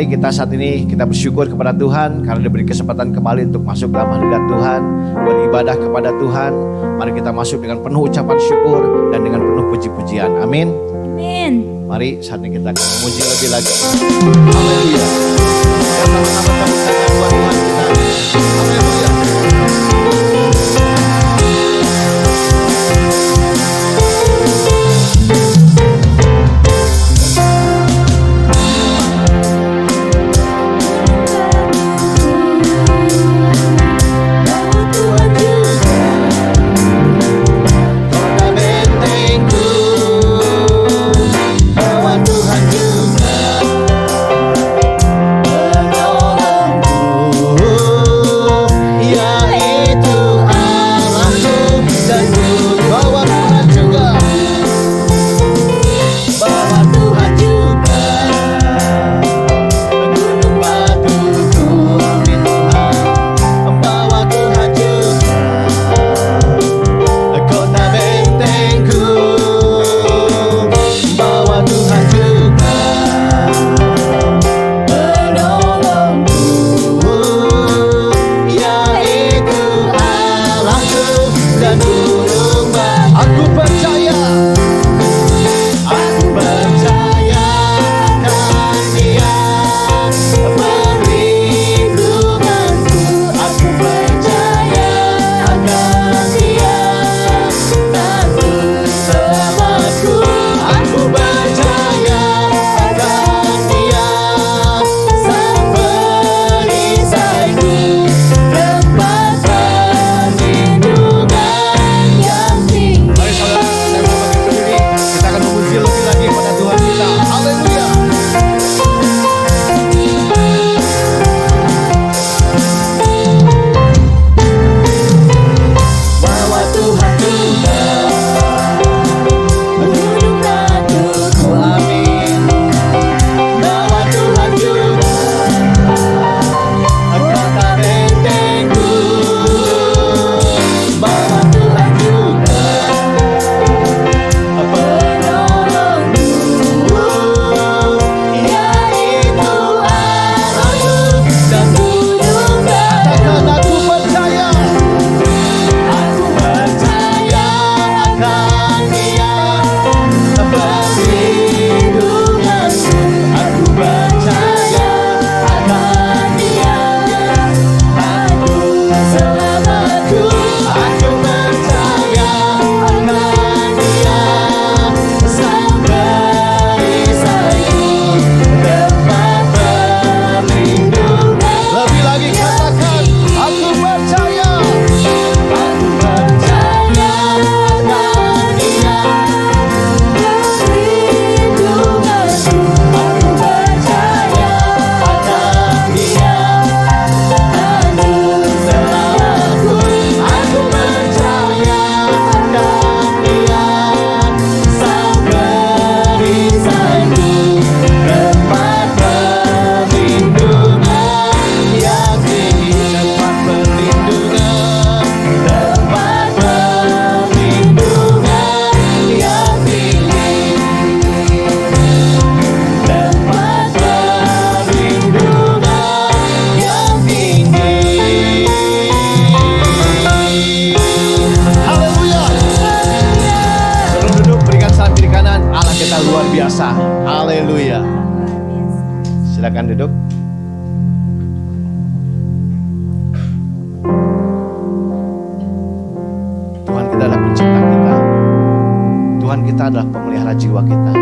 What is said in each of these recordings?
Mari kita saat ini kita bersyukur kepada Tuhan karena diberi kesempatan kembali untuk masuk dalam hadirat Tuhan, beribadah kepada Tuhan. Mari kita masuk dengan penuh ucapan syukur dan dengan penuh puji-pujian. Amin. Amin. Mari saat ini kita akan memuji lebih lagi. Haleluya. Kita sama-sama tepuk tangan buat Tuhan kita. Haleluya. Silakan duduk. Tuhan kita adalah pencipta kita. Tuhan kita adalah pemelihara jiwa kita.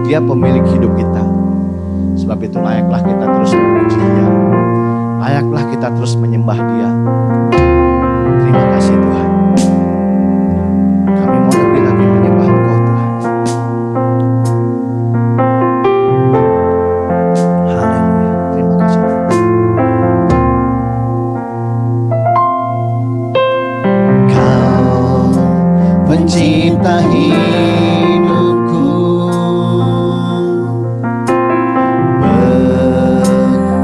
Dia pemilik hidup kita. Sebab itu layaklah kita terus memuji Dia. Layaklah kita terus menyembah Dia. Terima kasih Tuhan. Kami mau lebih lagi menyembah Engkau Tuhan. Pencipta hidupku,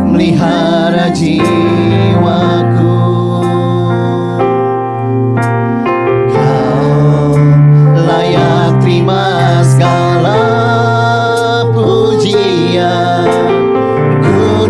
pemelihara jiwaku, Kau layak terima segala pujian. Ku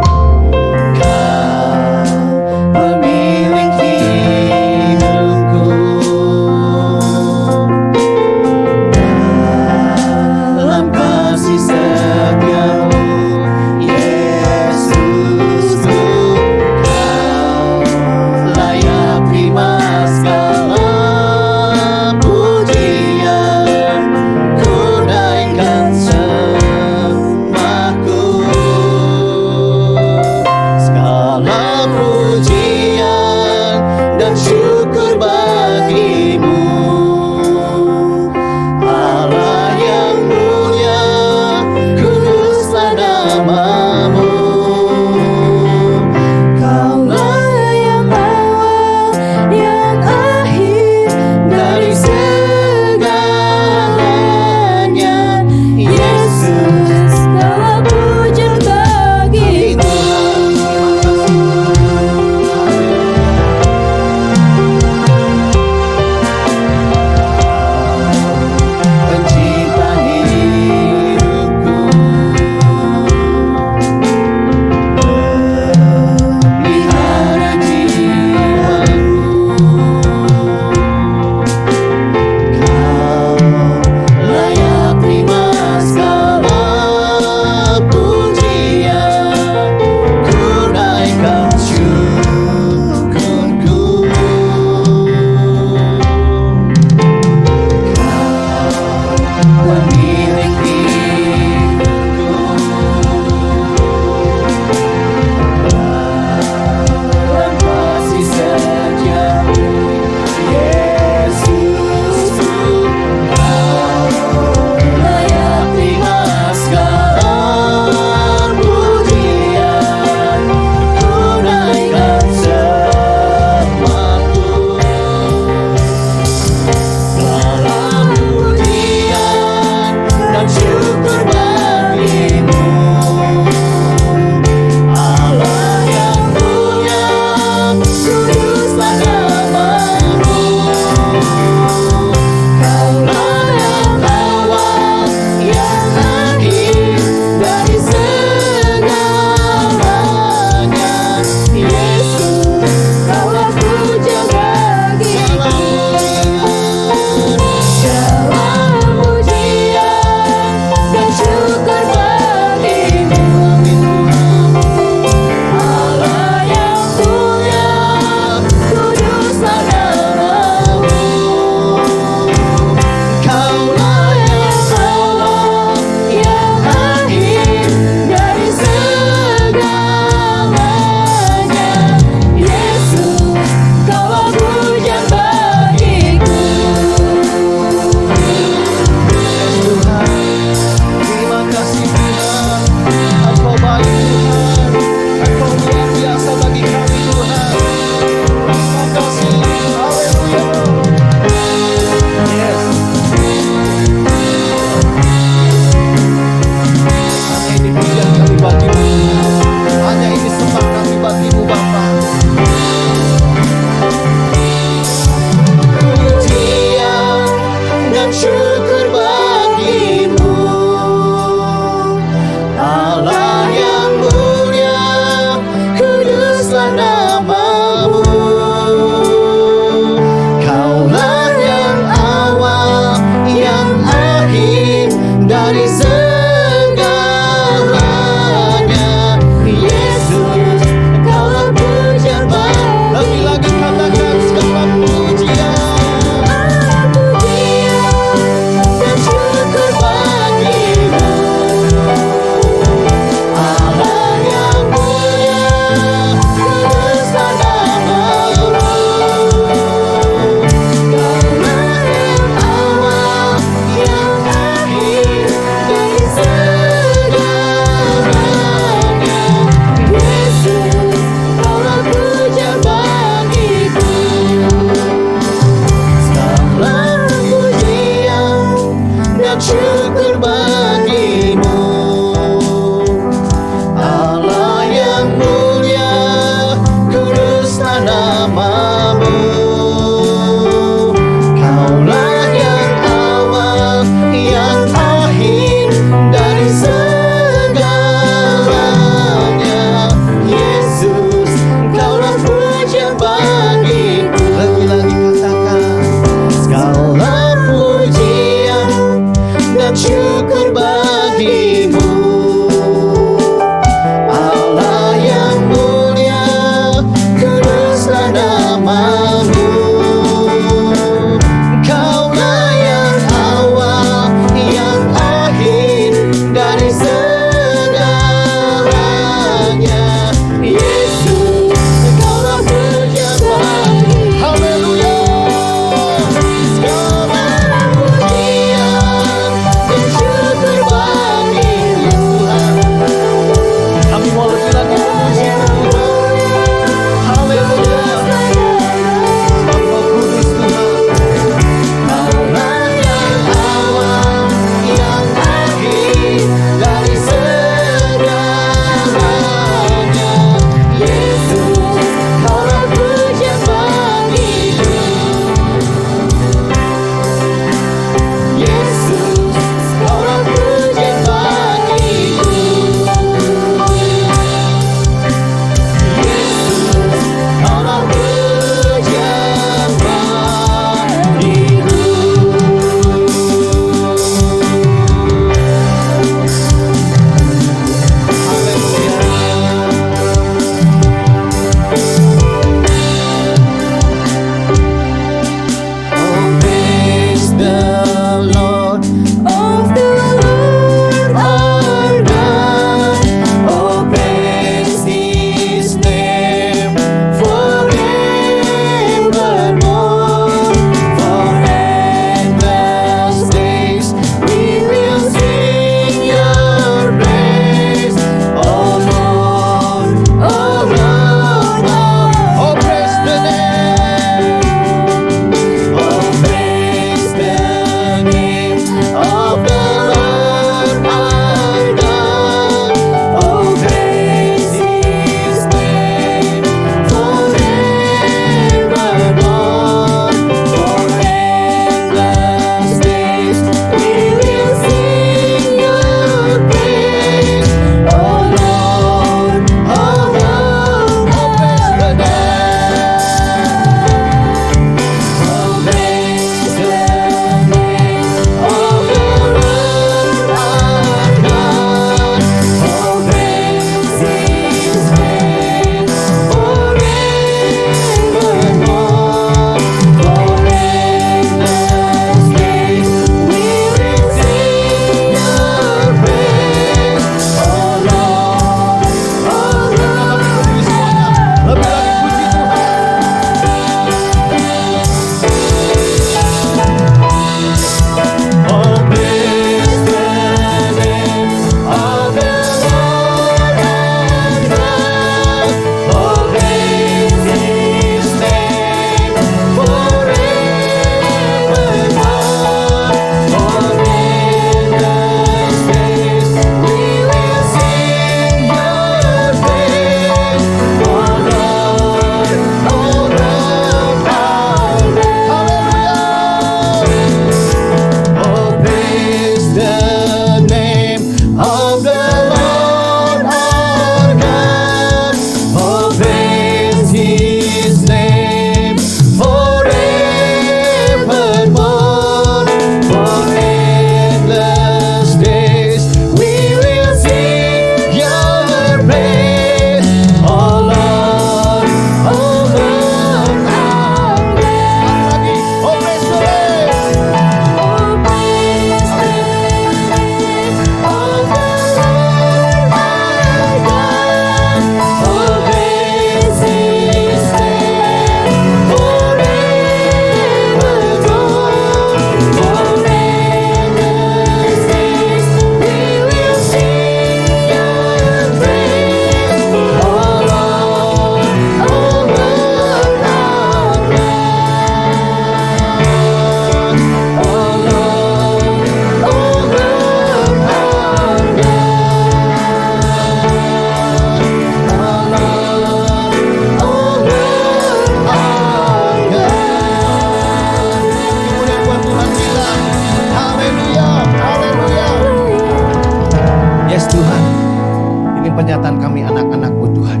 penyataan kami anak-anak-Mu Tuhan.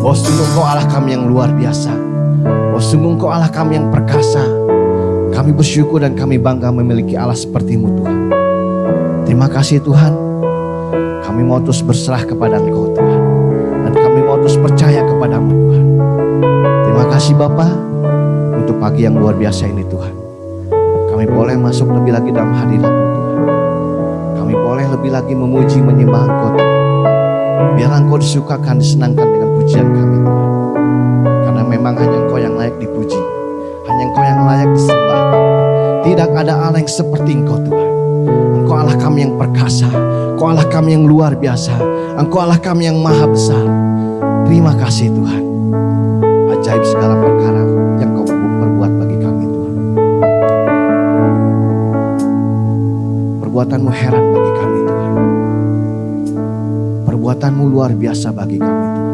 Oh sungguh Engkau Allah kami yang luar biasa. Oh sungguh Engkau Allah kami yang perkasa. Kami bersyukur dan kami bangga memiliki Allah seperti-Mu Tuhan. Terima kasih Tuhan. Kami mau terus berserah kepada Engkau Tuhan. Dan kami mau terus percaya kepada-Mu Tuhan. Terima kasih Bapa untuk pagi yang luar biasa ini Tuhan. Kami boleh masuk lebih lagi dalam hadirat-Mu Tuhan. Kami boleh lebih lagi memuji menyembah Engkau Tuhan. Biarlah Engkau disukakan, disenangkan dengan pujian kami Tuhan. Karena memang hanya Engkau yang layak dipuji. Hanya Engkau yang layak disembah. Tidak ada Allah yang seperti Engkau Tuhan. Engkau Allah kami yang perkasa. Engkau Allah kami yang luar biasa. Engkau Allah kami yang maha besar. Terima kasih Tuhan. Ajaib segala perkara yang Kau perbuat bagi kami Tuhan. Perbuatan-Mu heran bagi kami Tuhan. Perbuatan-Mu luar biasa bagi kami Tuhan.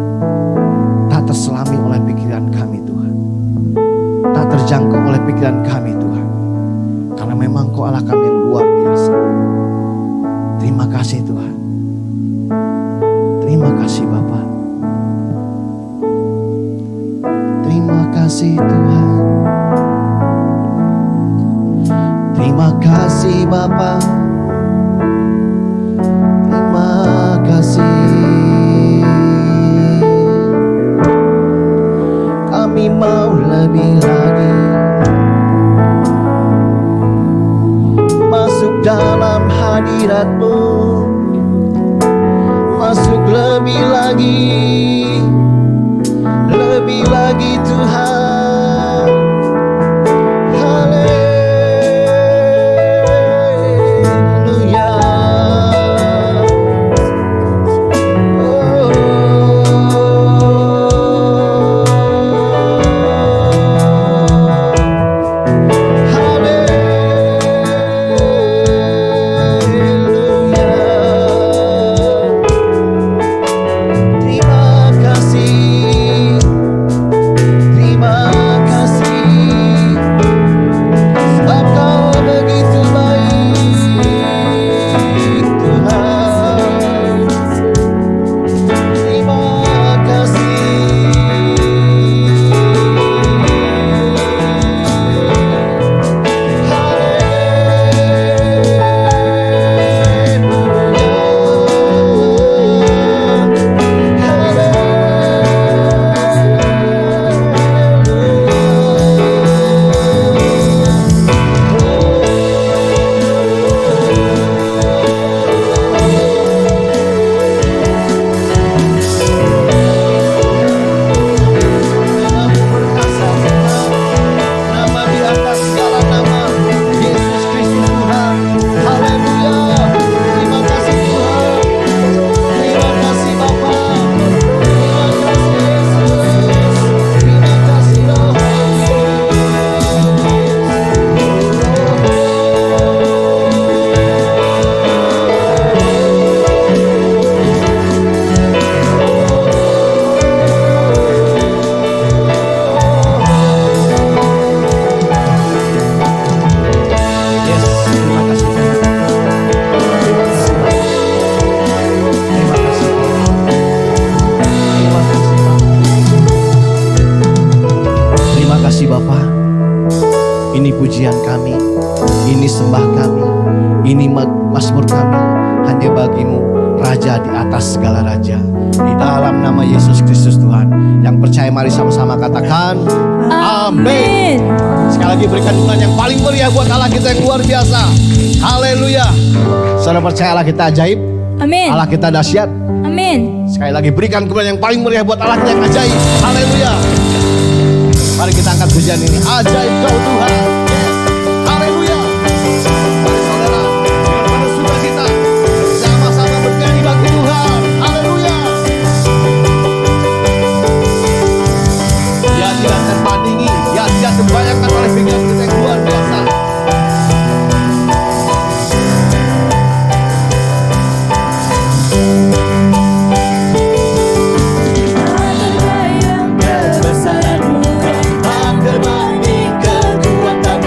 Tak terselami oleh pikiran kami Tuhan. Tak terjangkau oleh pikiran kami Tuhan. Karena memang Kau Allah kami yang luar biasa. Terima kasih Tuhan. Terima kasih Bapa. Terima kasih Tuhan. Terima kasih Bapa. Terima kasih. Kami mau lebih lagi masuk dalam hadirat-Mu, masuk lebih lagi Tuhan. Haleluya. Ini pujian kami, ini sembah kami, ini mazmur kami hanya bagi-Mu, Raja di atas segala raja. Di dalam nama Yesus Kristus Tuhan. Yang percaya mari sama-sama katakan amin. Sekali lagi berikan dukungan yang paling meriah buat Allah kita yang luar biasa. Haleluya. Saudara percaya Allah kita ajaib? Amin. Allah kita dahsyat? Amin. Sekali lagi berikan kemuliaan yang paling meriah buat Allah kita yang ajaib. Haleluya. Mari kita angkat pujian ini. Ajaib Kau Tuhan. Yes. Haleluya. Mari saudara, dengan penuh sukacita sama-sama bernyanyi bagi Tuhan. Haleluya. Ya tidak terbandingi, ya tidak terbayangkan oleh pikiran kita yang luar biasa. Kebesaran-Mu tak terbanding, kekuatan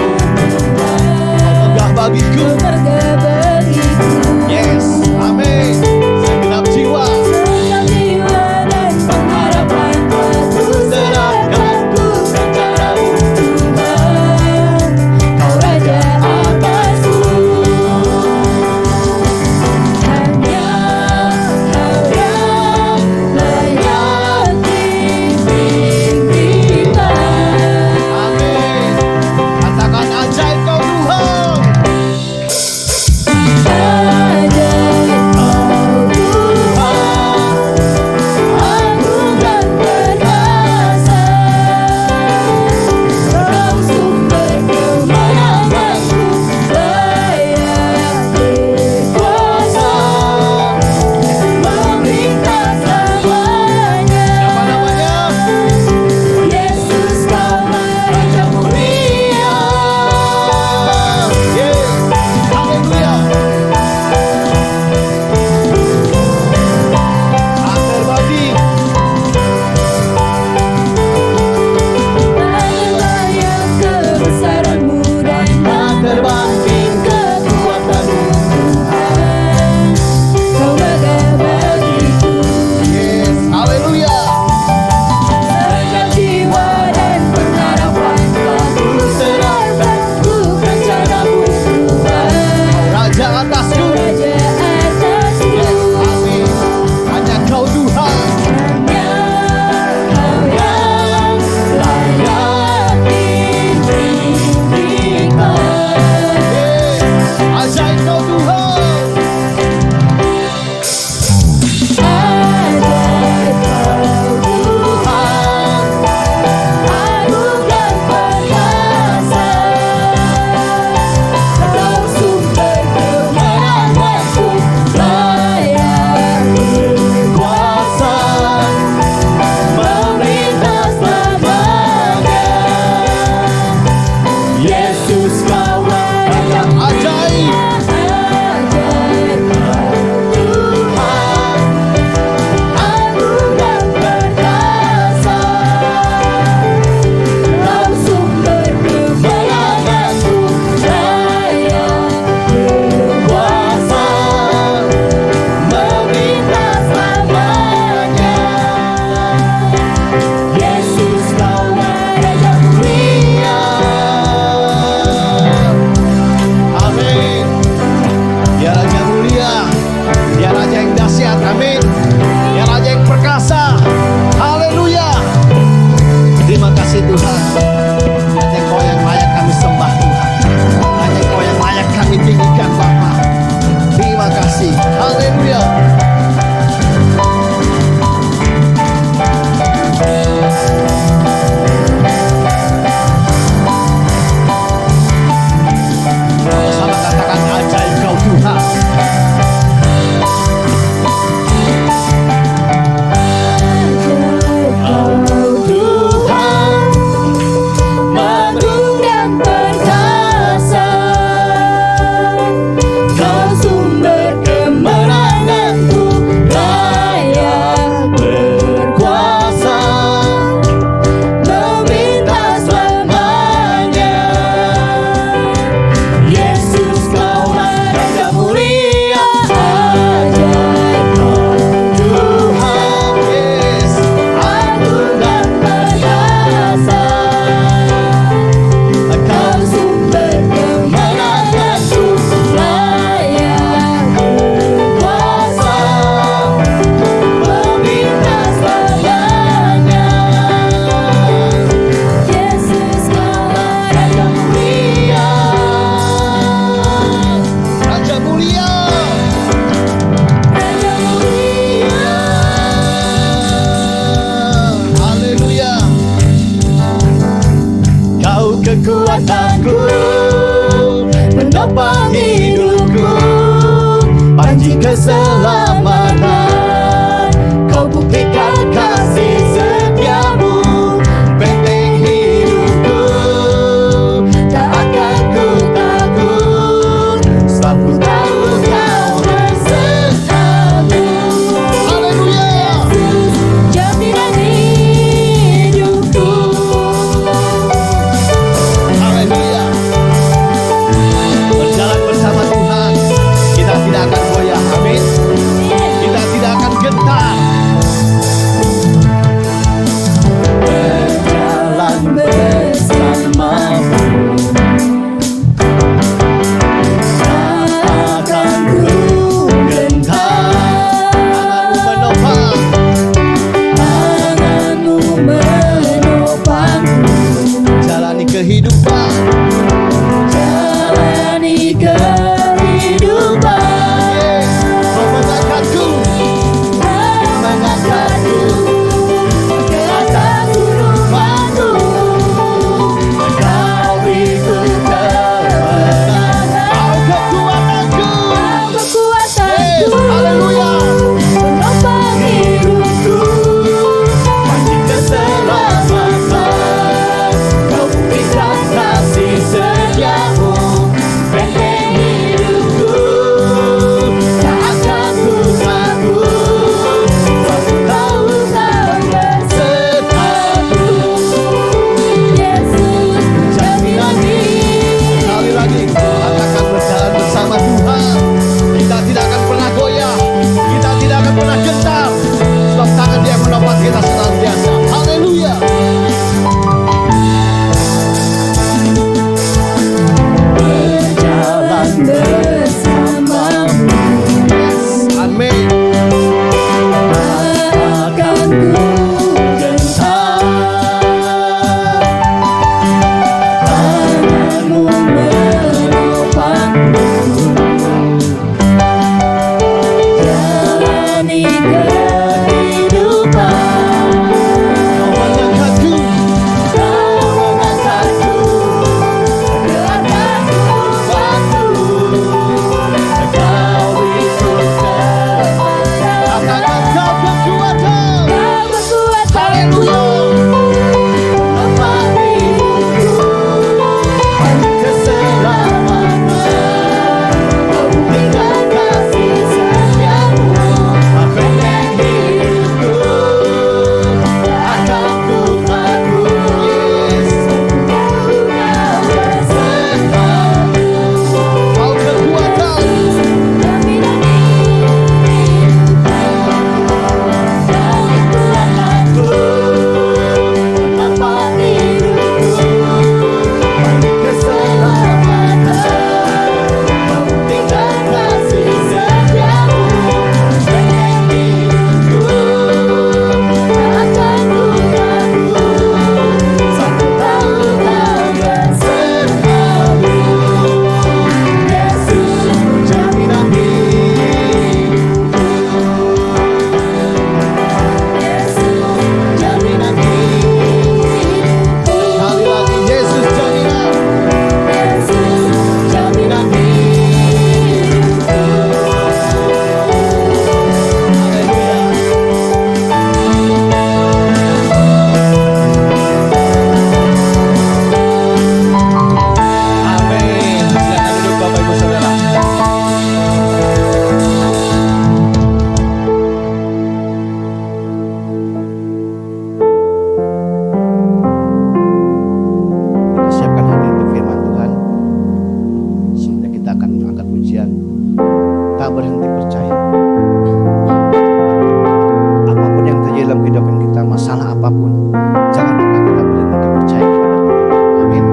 apapun, jangan pernah kita berhenti untuk percaya kepada Tuhan. Amin.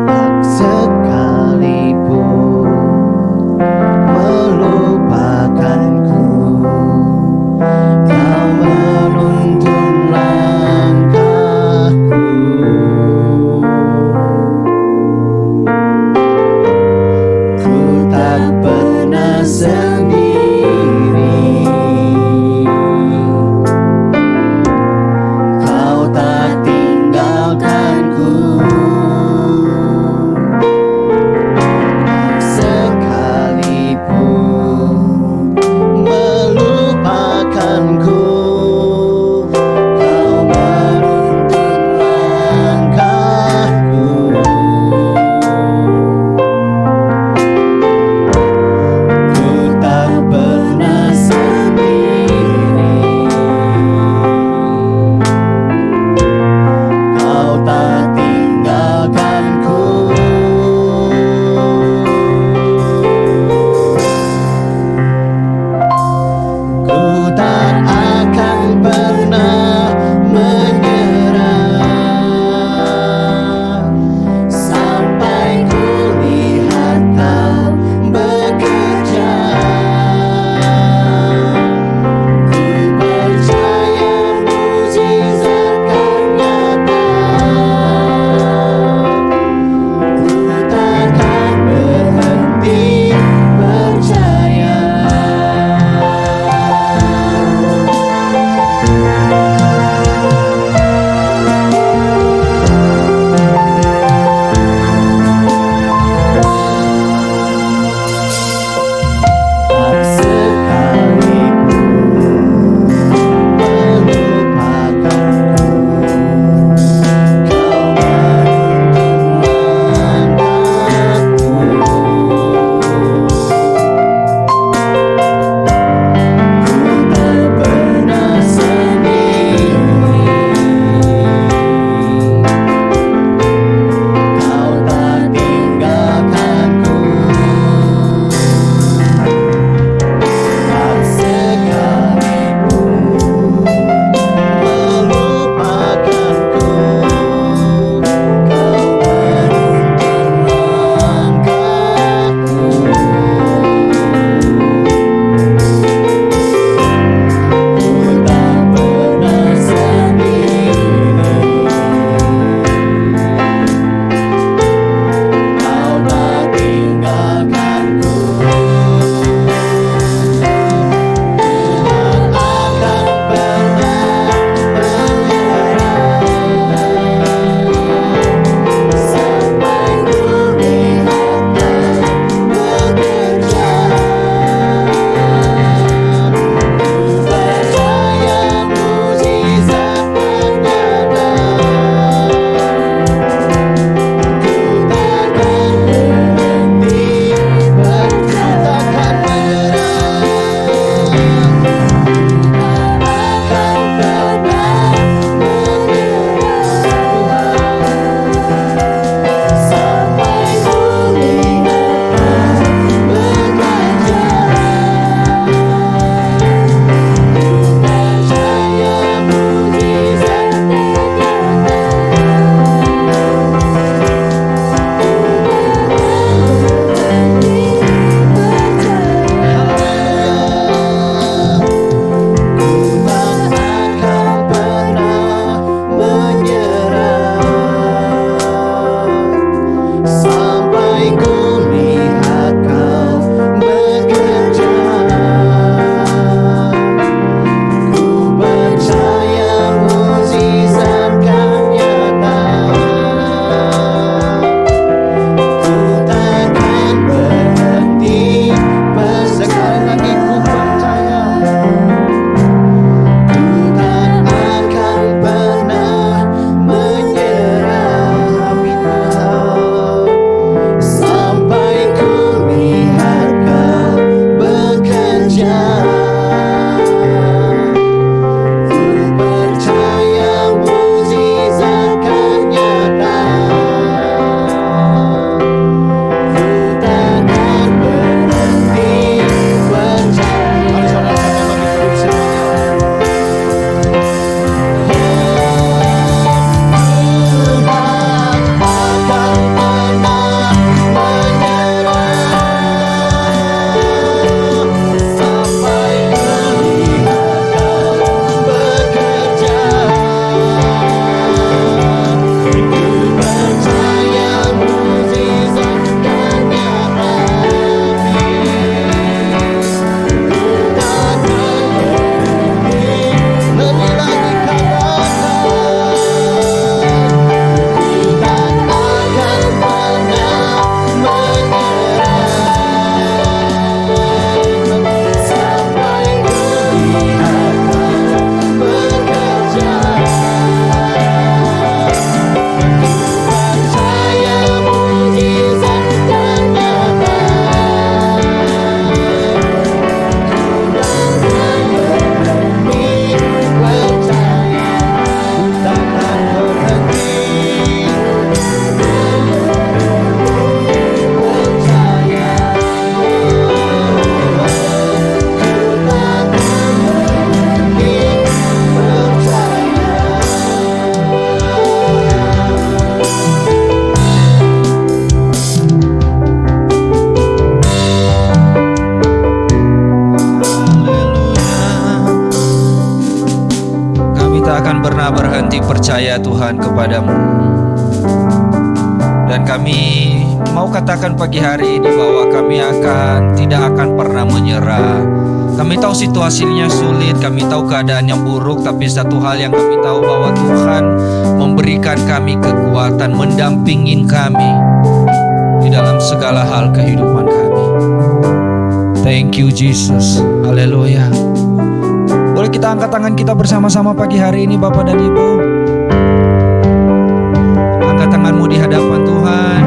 Tak sekalipun melupakanku, Kau menuntun langkahku. Ku tak pernah sendiri, tak akan pernah berhenti percaya Tuhan kepadamu. Dan kami mau katakan pagi hari ini bahwa kami tidak akan pernah menyerah. Kami tahu situasinya sulit, kami tahu keadaan yang buruk, tapi satu hal yang kami tahu bahwa Tuhan memberikan kami kekuatan, mendampingin kami di dalam segala hal kehidupan kami. Thank you Jesus. Haleluya. Boleh kita angkat tangan kita bersama-sama pagi hari ini Bapak dan Ibu. Angkat tanganmu di hadapan Tuhan.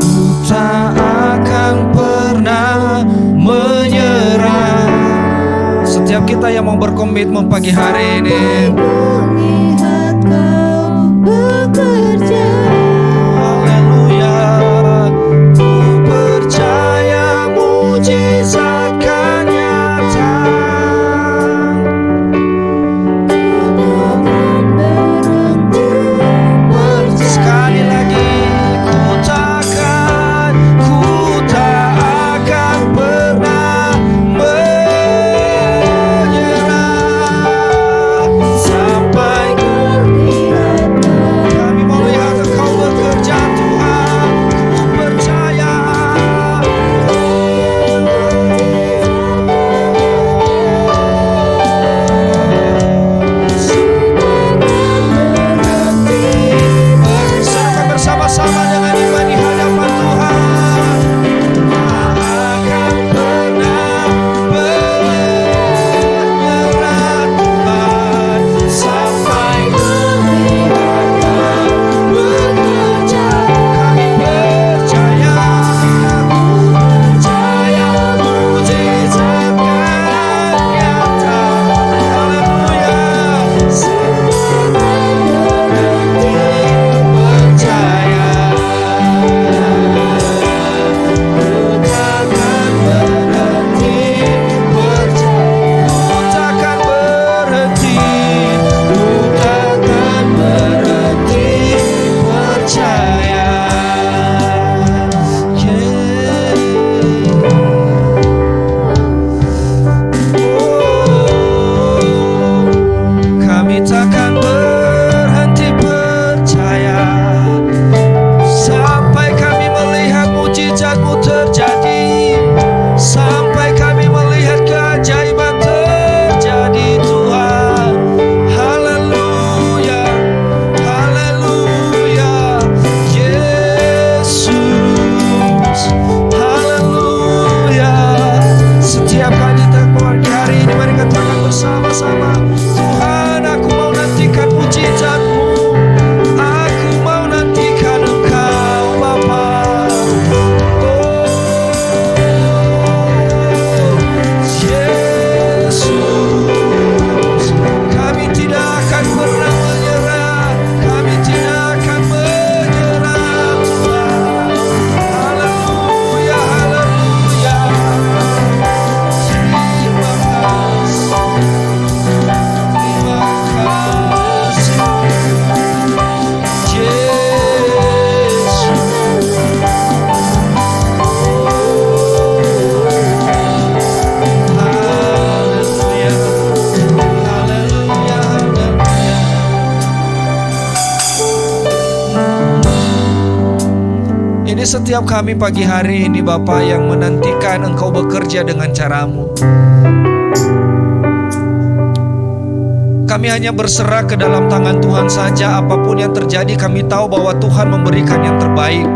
Ku tak akan pernah menyerah. Setiap kita yang mau berkomitmen pagi hari ini, melihat Kau bekerja. haleluya. Ku percaya mujizat kan nyata. Bukan berhenti percaya. Sekali lagi, ku tak akan pernah menyerah sampai Lihat kami melihat Engkau bekerja Tuhan. Ku percaya. Serukan bersama-sama dengan iman di hadapan Tuhan. Tak akan pernah menyerah Tuhan sampai melihat Kau bekerja. Kami percaya mujizat kan nyata. Haleluya. Percaya ku takkan berhenti percaya. Ku takkan berhenti. Ku takkan berhenti percaya. Kami takkan berhenti percaya sampai kami melihat mujizat-Mu terjadi, sampai kami melihat keajaiban terjadi Tuhan. Haleluya, haleluya, Yesus, haleluya. Setiap kali pagi hari ini mari katakan bersama-sama, Tuhan aku mau nantikan mujizat-Mu, aku mau nantikan Engkau Bapa. Oh Yesus, kami tidak akan pernah menyerah, kami tidak akan menyerah Tuhan. Haleluya, haleluya. Terima kasih, terima kasih, Yesus. Haleluya, haleluya, haleluya. Ini setiap kami pagi hari ini Bapa yang menantikan Engkau bekerja dengan cara-Mu. Kami hanya berserah ke dalam tangan Tuhan saja. Apapun yang terjadi kami tahu bahwa Tuhan memberikan yang terbaik.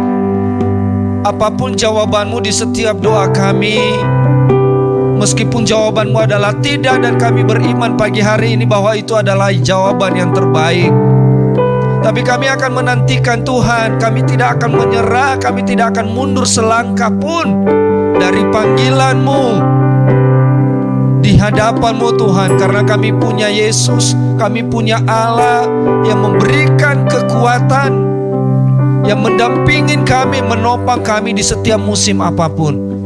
Apapun jawaban-Mu di setiap doa kami, meskipun jawaban-Mu adalah tidak, dan kami beriman pagi hari ini bahwa itu adalah jawaban yang terbaik, tapi kami akan menantikan Tuhan. Kami tidak akan menyerah, kami tidak akan mundur selangkah pun dari panggilan-Mu di hadapan-Mu Tuhan, karena kami punya Yesus, kami punya Allah yang memberikan kekuatan, yang mendampingin kami, menopang kami di setiap musim apapun.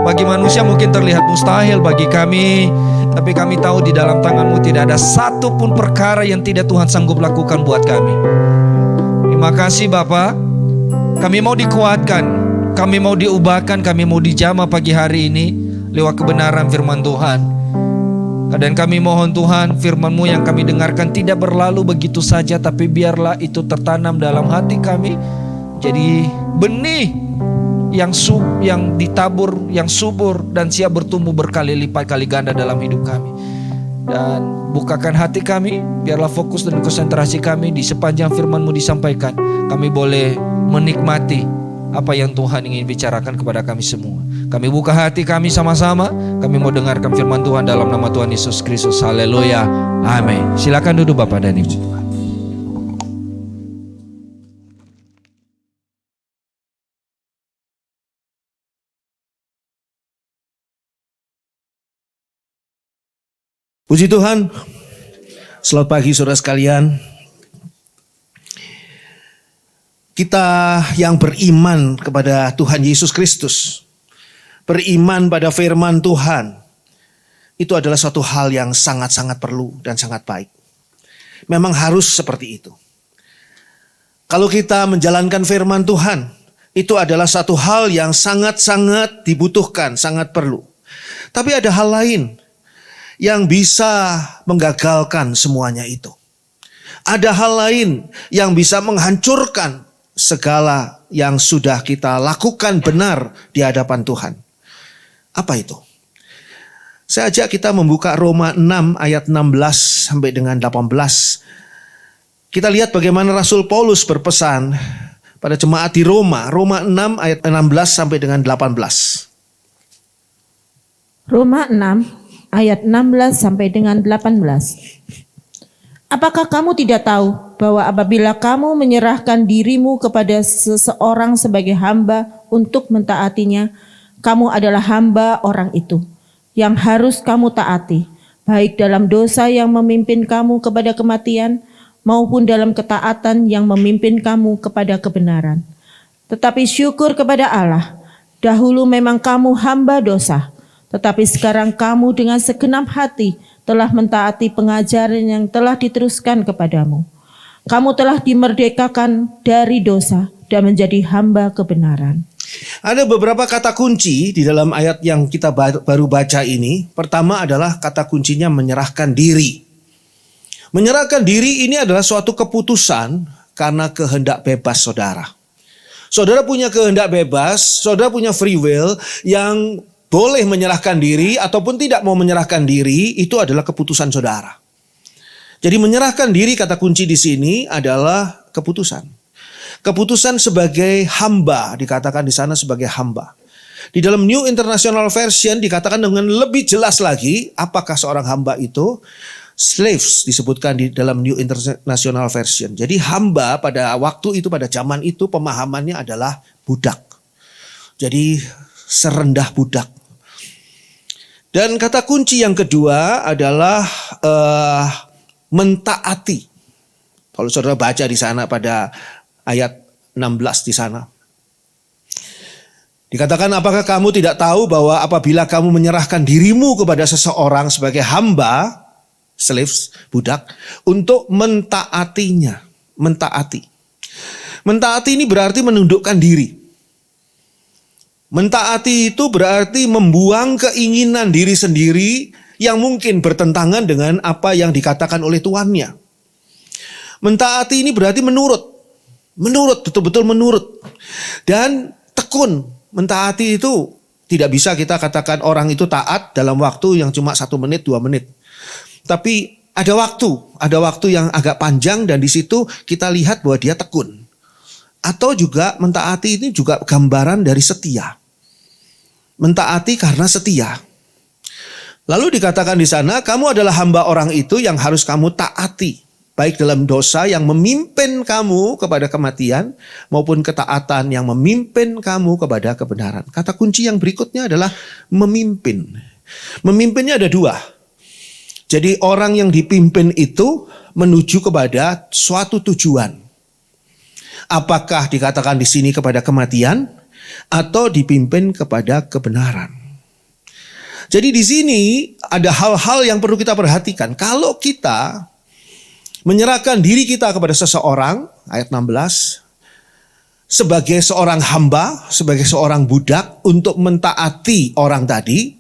Bagi manusia mungkin terlihat mustahil, bagi kami, tapi kami tahu di dalam tangan-Mu tidak ada satu pun perkara yang tidak Tuhan sanggup lakukan buat kami. Terima kasih Bapa. Kami mau dikuatkan, kami mau diubahkan, kami mau dijamah pagi hari ini lewat kebenaran firman Tuhan. Dan kami mohon Tuhan, firman-Mu yang kami dengarkan tidak berlalu begitu saja, tapi biarlah itu tertanam dalam hati kami, jadi benih yang ditabur, yang subur dan siap bertumbuh berkali lipat kali ganda dalam hidup kami. Dan bukakan hati kami, biarlah fokus dan konsentrasi kami di sepanjang firman-Mu disampaikan, kami boleh menikmati apa yang Tuhan ingin bicarakan kepada kami semua. Kami buka hati kami sama-sama. Kami mau dengarkan firman Tuhan dalam nama Tuhan Yesus Kristus. Haleluya. Amin. Silakan duduk Bapak dan Ibu. Puji Tuhan. Selamat pagi saudara sekalian. Kita yang beriman kepada Tuhan Yesus Kristus, beriman pada firman Tuhan, itu adalah suatu hal yang sangat-sangat perlu dan sangat baik. Memang harus seperti itu. Kalau kita menjalankan firman Tuhan, itu adalah satu hal yang sangat-sangat dibutuhkan, sangat perlu. Tapi ada hal lain yang bisa menggagalkan semuanya itu. Ada hal lain yang bisa menghancurkan segala yang sudah kita lakukan benar di hadapan Tuhan. Apa itu? Saya ajak kita membuka Roma 6 ayat 16 sampai dengan 18. Kita lihat bagaimana Rasul Paulus berpesan pada jemaat di Roma. Roma 6 ayat 16 sampai dengan 18. Roma 6 ayat 16 sampai dengan 18. Apakah kamu tidak tahu bahwa apabila kamu menyerahkan dirimu kepada seseorang sebagai hamba untuk mentaatinya, kamu adalah hamba orang itu yang harus kamu taati, baik dalam dosa yang memimpin kamu kepada kematian maupun dalam ketaatan yang memimpin kamu kepada kebenaran. Tetapi syukur kepada Allah, dahulu memang kamu hamba dosa, tetapi sekarang kamu dengan segenap hati telah mentaati pengajaran yang telah diteruskan kepadamu. Kamu telah dimerdekakan dari dosa dan menjadi hamba kebenaran. Ada beberapa kata kunci di dalam ayat yang kita baru baca ini. Pertama adalah kata kuncinya menyerahkan diri. Menyerahkan diri ini adalah suatu keputusan karena kehendak bebas saudara. Saudara punya kehendak bebas, saudara punya free will yang boleh menyerahkan diri ataupun tidak mau menyerahkan diri, itu adalah keputusan saudara. Jadi menyerahkan diri, kata kunci di sini adalah keputusan. Keputusan sebagai hamba, dikatakan di sana sebagai hamba. Di dalam New International Version dikatakan dengan lebih jelas lagi, apakah seorang hamba itu? Slaves disebutkan di dalam New International Version. Jadi hamba pada waktu itu, pada zaman itu pemahamannya adalah budak. Jadi serendah budak. Dan kata kunci yang kedua adalah mentaati. Kalau saudara baca di sana pada ayat 16 di sana. Dikatakan, apakah kamu tidak tahu bahwa apabila kamu menyerahkan dirimu kepada seseorang sebagai hamba, slaves, budak, untuk mentaatinya. Mentaati. Mentaati ini berarti menundukkan diri. Mentaati itu berarti membuang keinginan diri sendiri yang mungkin bertentangan dengan apa yang dikatakan oleh tuannya. Mentaati ini berarti menurut, betul-betul menurut. Dan tekun. Mentaati itu tidak bisa kita katakan orang itu taat dalam waktu yang cuma 1 menit, 2 menit. Tapi ada waktu yang agak panjang dan di situ kita lihat bahwa dia tekun. Atau juga mentaati ini juga gambaran dari setia. Mentaati karena setia. Lalu dikatakan di sana, kamu adalah hamba orang itu yang harus kamu taati. Baik dalam dosa yang memimpin kamu kepada kematian, maupun ketaatan yang memimpin kamu kepada kebenaran. Kata kunci yang berikutnya adalah memimpin. Memimpinnya ada 2. Jadi orang yang dipimpin itu menuju kepada suatu tujuan. Apakah dikatakan di sini kepada kematian atau dipimpin kepada kebenaran? Jadi di sini ada hal-hal yang perlu kita perhatikan. Kalau kita menyerahkan diri kita kepada seseorang, ayat 16, sebagai seorang hamba, sebagai seorang budak untuk mentaati orang tadi,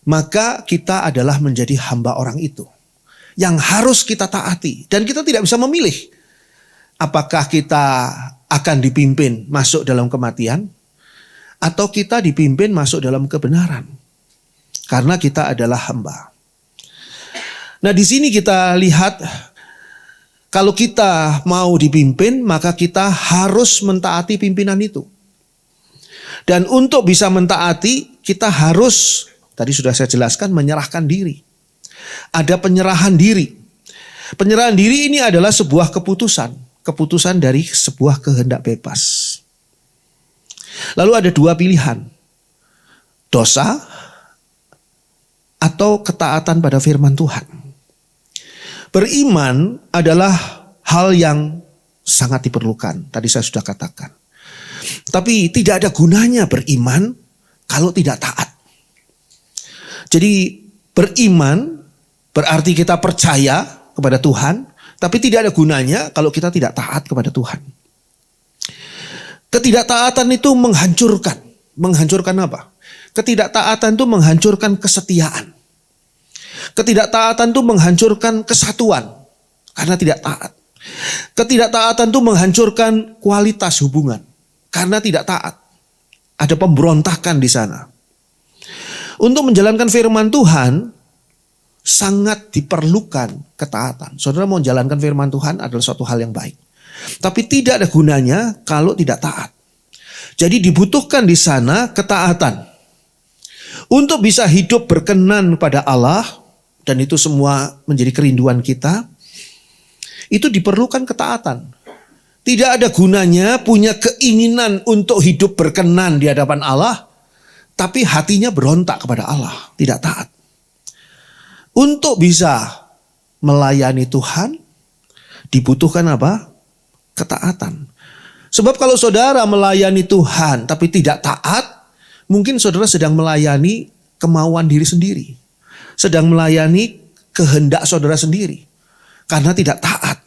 maka kita adalah menjadi hamba orang itu yang harus kita taati. Dan kita tidak bisa memilih apakah kita akan dipimpin masuk dalam kematian atau kita dipimpin masuk dalam kebenaran. Karena kita adalah hamba. Nah, di sini kita lihat kalau kita mau dipimpin, maka kita harus mentaati pimpinan itu. Dan untuk bisa mentaati, kita harus, tadi sudah saya jelaskan, menyerahkan diri. Ada penyerahan diri. Penyerahan diri ini adalah sebuah keputusan dari sebuah kehendak bebas. Lalu ada dua pilihan, dosa atau ketaatan pada firman Tuhan. Beriman adalah hal yang sangat diperlukan, tadi saya sudah katakan. Tapi tidak ada gunanya beriman kalau tidak taat. Jadi beriman berarti kita percaya kepada Tuhan, tapi tidak ada gunanya kalau kita tidak taat kepada Tuhan. Ketidaktaatan itu menghancurkan. Menghancurkan apa? Ketidaktaatan itu menghancurkan kesetiaan. Ketidaktaatan itu menghancurkan kesatuan karena tidak taat. Ketidaktaatan itu menghancurkan kualitas hubungan karena tidak taat. Ada pemberontakan di sana. Untuk menjalankan firman Tuhan sangat diperlukan ketaatan. Saudara mau menjalankan firman Tuhan adalah suatu hal yang baik. Tapi tidak ada gunanya kalau tidak taat. Jadi dibutuhkan di sana ketaatan. Untuk bisa hidup berkenan pada Allah, dan itu semua menjadi kerinduan kita, itu diperlukan ketaatan. Tidak ada gunanya punya keinginan untuk hidup berkenan di hadapan Allah, tapi hatinya berontak kepada Allah, tidak taat. Untuk bisa melayani Tuhan, dibutuhkan apa? Ketaatan. Sebab kalau saudara melayani Tuhan tapi tidak taat, mungkin saudara sedang melayani kemauan diri sendiri. Sedang melayani kehendak saudara sendiri. Karena tidak taat.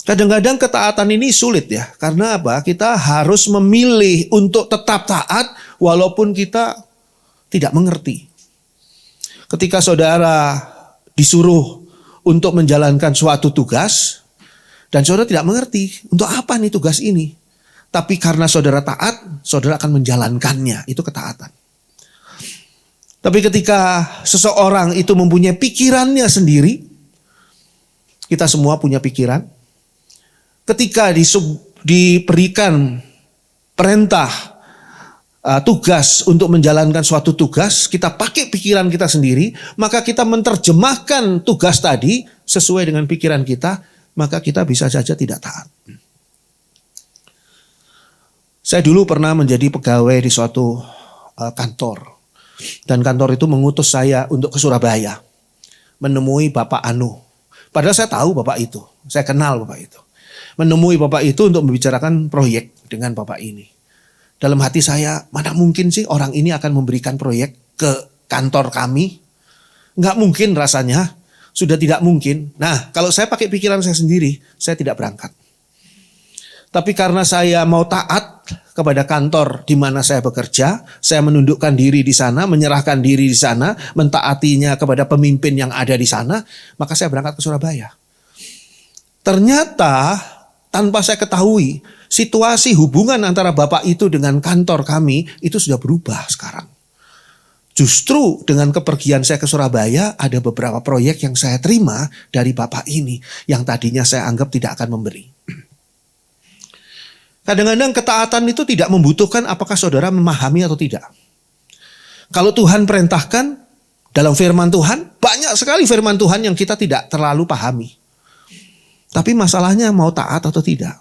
Kadang-kadang ketaatan ini sulit ya. Karena apa? Kita harus memilih untuk tetap taat walaupun kita tidak mengerti. Ketika saudara disuruh untuk menjalankan suatu tugas, dan saudara tidak mengerti untuk apa nih tugas ini. Tapi karena saudara taat, saudara akan menjalankannya. Itu ketaatan. Tapi ketika seseorang itu mempunyai pikirannya sendiri, kita semua punya pikiran. Ketika diberikan perintah, tugas untuk menjalankan suatu tugas, kita pakai pikiran kita sendiri, maka kita menerjemahkan tugas tadi sesuai dengan pikiran kita, maka kita bisa saja tidak taat. Saya dulu pernah menjadi pegawai di suatu kantor. Dan kantor itu mengutus saya untuk ke Surabaya. Menemui Bapak Anu. Padahal saya tahu Bapak itu. Saya kenal Bapak itu. Menemui Bapak itu untuk membicarakan proyek dengan Bapak ini. Dalam hati saya, mana mungkin sih orang ini akan memberikan proyek ke kantor kami? Nggak mungkin rasanya. Sudah tidak mungkin. Nah, kalau saya pakai pikiran saya sendiri, saya tidak berangkat. Tapi karena saya mau taat kepada kantor di mana saya bekerja, saya menundukkan diri di sana, menyerahkan diri di sana, mentaatinya kepada pemimpin yang ada di sana, maka saya berangkat ke Surabaya. Ternyata tanpa saya ketahui, situasi hubungan antara Bapak itu dengan kantor kami itu sudah berubah sekarang. Justru dengan kepergian saya ke Surabaya, ada beberapa proyek yang saya terima dari Bapak ini, yang tadinya saya anggap tidak akan memberi. Kadang-kadang ketaatan itu tidak membutuhkan apakah saudara memahami atau tidak. Kalau Tuhan perintahkan dalam firman Tuhan, banyak sekali firman Tuhan yang kita tidak terlalu pahami. Tapi masalahnya mau taat atau tidak.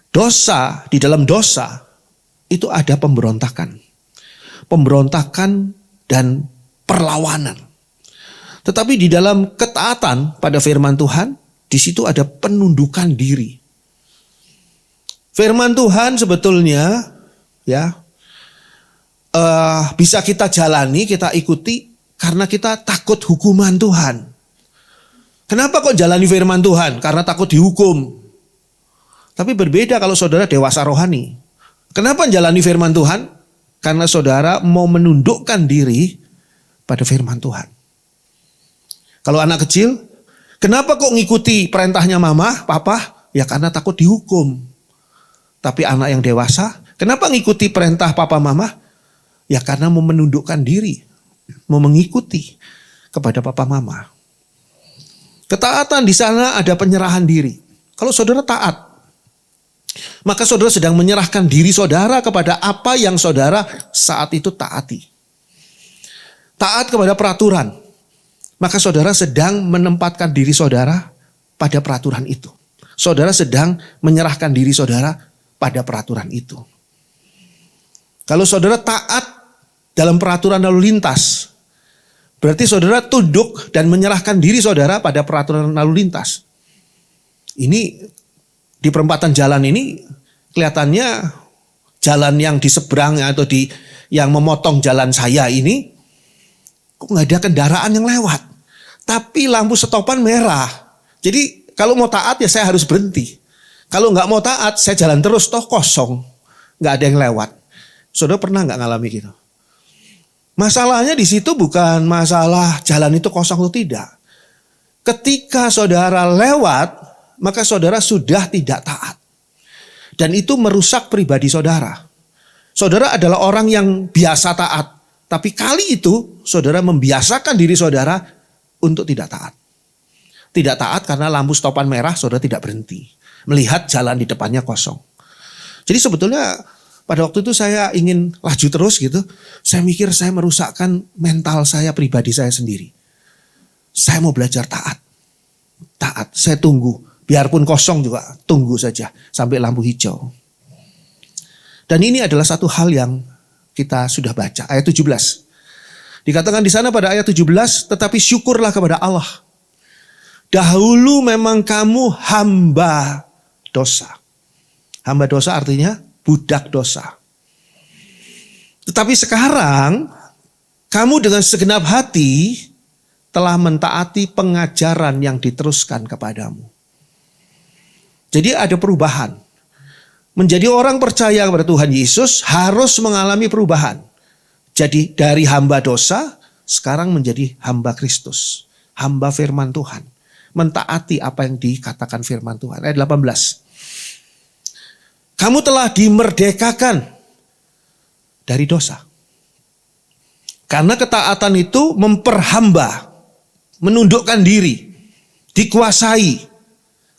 Dosa, di dalam dosa itu ada pemberontakan. Pemberontakan dan perlawanan. Tetapi di dalam ketaatan pada firman Tuhan, di situ ada penundukan diri. Firman Tuhan sebetulnya ya bisa kita jalani, kita ikuti karena kita takut hukuman Tuhan. Kenapa kok jalani firman Tuhan? Karena takut dihukum. Tapi berbeda kalau saudara dewasa rohani. Kenapa jalani firman Tuhan? Karena saudara mau menundukkan diri pada firman Tuhan. Kalau anak kecil, kenapa kok ngikuti perintahnya mama, papa? Ya karena takut dihukum. Tapi anak yang dewasa, kenapa ngikuti perintah papa mama? Ya karena mau menundukkan diri, mau mengikuti kepada papa mama. Ketaatan di sana ada penyerahan diri. Kalau saudara taat, maka saudara sedang menyerahkan diri saudara kepada apa yang saudara saat itu taati. Taat kepada peraturan, maka saudara sedang menempatkan diri saudara pada peraturan itu. Saudara sedang menyerahkan diri saudara pada peraturan itu. Kalau saudara taat dalam peraturan lalu lintas, berarti saudara tunduk dan menyerahkan diri saudara pada peraturan lalu lintas. Ini di perempatan jalan ini kelihatannya jalan yang di seberang atau yang memotong jalan saya ini kok nggak ada kendaraan yang lewat. Tapi lampu stopan merah. Jadi kalau mau taat ya saya harus berhenti. Kalau nggak mau taat saya jalan terus toh kosong. Nggak ada yang lewat. Saudara pernah nggak ngalami gitu? Masalahnya di situ bukan masalah jalan itu kosong atau tidak. Ketika saudara lewat, maka saudara sudah tidak taat. Dan itu merusak pribadi saudara. Saudara adalah orang yang biasa taat. Tapi kali itu saudara membiasakan diri saudara untuk tidak taat. Tidak taat karena lampu stopan merah saudara tidak berhenti. Melihat jalan di depannya kosong. Jadi sebetulnya pada waktu itu saya ingin laju terus gitu. Saya mikir saya merusakkan mental saya, pribadi saya sendiri. Saya mau belajar taat. Taat, saya tunggu. Biarpun kosong juga, tunggu saja sampai lampu hijau. Dan ini adalah satu hal yang kita sudah baca, ayat 17. Dikatakan di sana pada ayat 17, tetapi syukurlah kepada Allah. Dahulu memang kamu hamba dosa. Hamba dosa artinya budak dosa. Tetapi sekarang kamu dengan segenap hati telah mentaati pengajaran yang diteruskan kepadamu. Jadi ada perubahan. Menjadi orang percaya kepada Tuhan Yesus harus mengalami perubahan. Jadi dari hamba dosa sekarang menjadi hamba Kristus. Hamba firman Tuhan. Mentaati apa yang dikatakan firman Tuhan. Ayat 18. Kamu telah dimerdekakan dari dosa. Karena ketaatan itu memperhamba. Menundukkan diri. Dikuasai.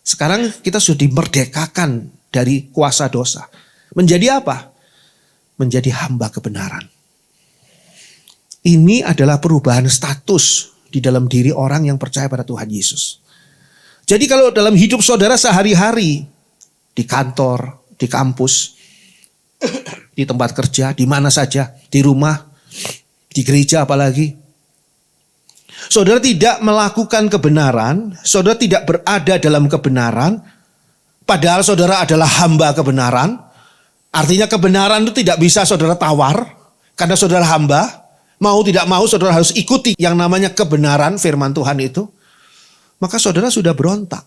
Sekarang kita sudah dimerdekakan dari kuasa dosa. Menjadi apa? Menjadi hamba kebenaran. Ini adalah perubahan status di dalam diri orang yang percaya pada Tuhan Yesus. Jadi kalau dalam hidup saudara sehari-hari, di kantor, di kampus, di tempat kerja, di mana saja, di rumah, di gereja apalagi, saudara tidak melakukan kebenaran, saudara tidak berada dalam kebenaran, padahal saudara adalah hamba kebenaran. Artinya kebenaran itu tidak bisa saudara tawar, karena saudara hamba. Mau tidak mau saudara harus ikuti yang namanya kebenaran firman Tuhan itu. Maka saudara sudah berontak,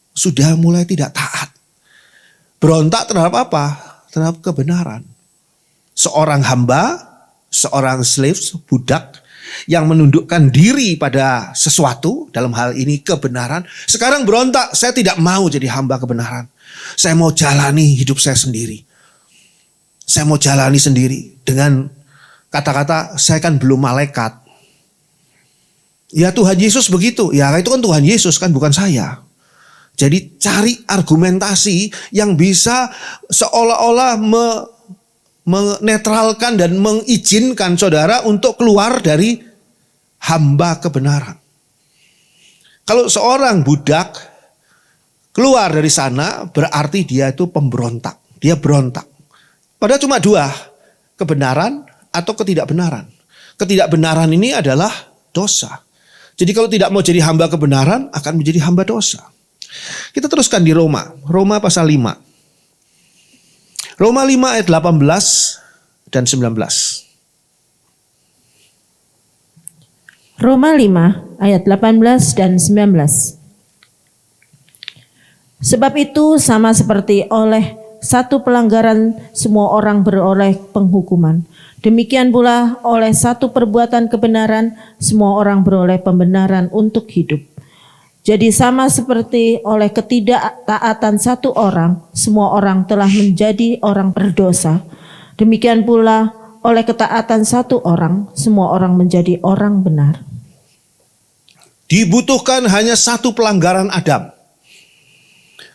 sudah mulai tidak taat. Berontak terhadap apa? Terhadap kebenaran. Seorang hamba, seorang slave, budak, yang menundukkan diri pada sesuatu, dalam hal ini kebenaran. Sekarang berontak, saya tidak mau jadi hamba kebenaran. Saya mau jalani hidup saya sendiri. Saya mau jalani sendiri dengan kata-kata saya kan belum malaikat. Ya Tuhan Yesus begitu. Ya itu kan Tuhan Yesus kan bukan saya. Jadi cari argumentasi yang bisa seolah-olah menetralkan dan mengizinkan saudara untuk keluar dari hamba kebenaran. Kalau seorang budak keluar dari sana berarti dia itu pemberontak. Dia berontak. Padahal cuma dua. Kebenaran atau ketidakbenaran. Ketidakbenaran ini adalah dosa. Jadi kalau tidak mau jadi hamba kebenaran akan menjadi hamba dosa. Kita teruskan di Roma. Roma pasal 5. Roma 5 ayat 18 dan 19. Roma 5 ayat 18 dan 19. Sebab itu sama seperti oleh satu pelanggaran semua orang beroleh penghukuman. Demikian pula oleh satu perbuatan kebenaran, semua orang beroleh pembenaran untuk hidup. Jadi sama seperti oleh ketidaktaatan satu orang, semua orang telah menjadi orang berdosa. Demikian pula oleh ketaatan satu orang, semua orang menjadi orang benar. Dibutuhkan hanya satu pelanggaran Adam.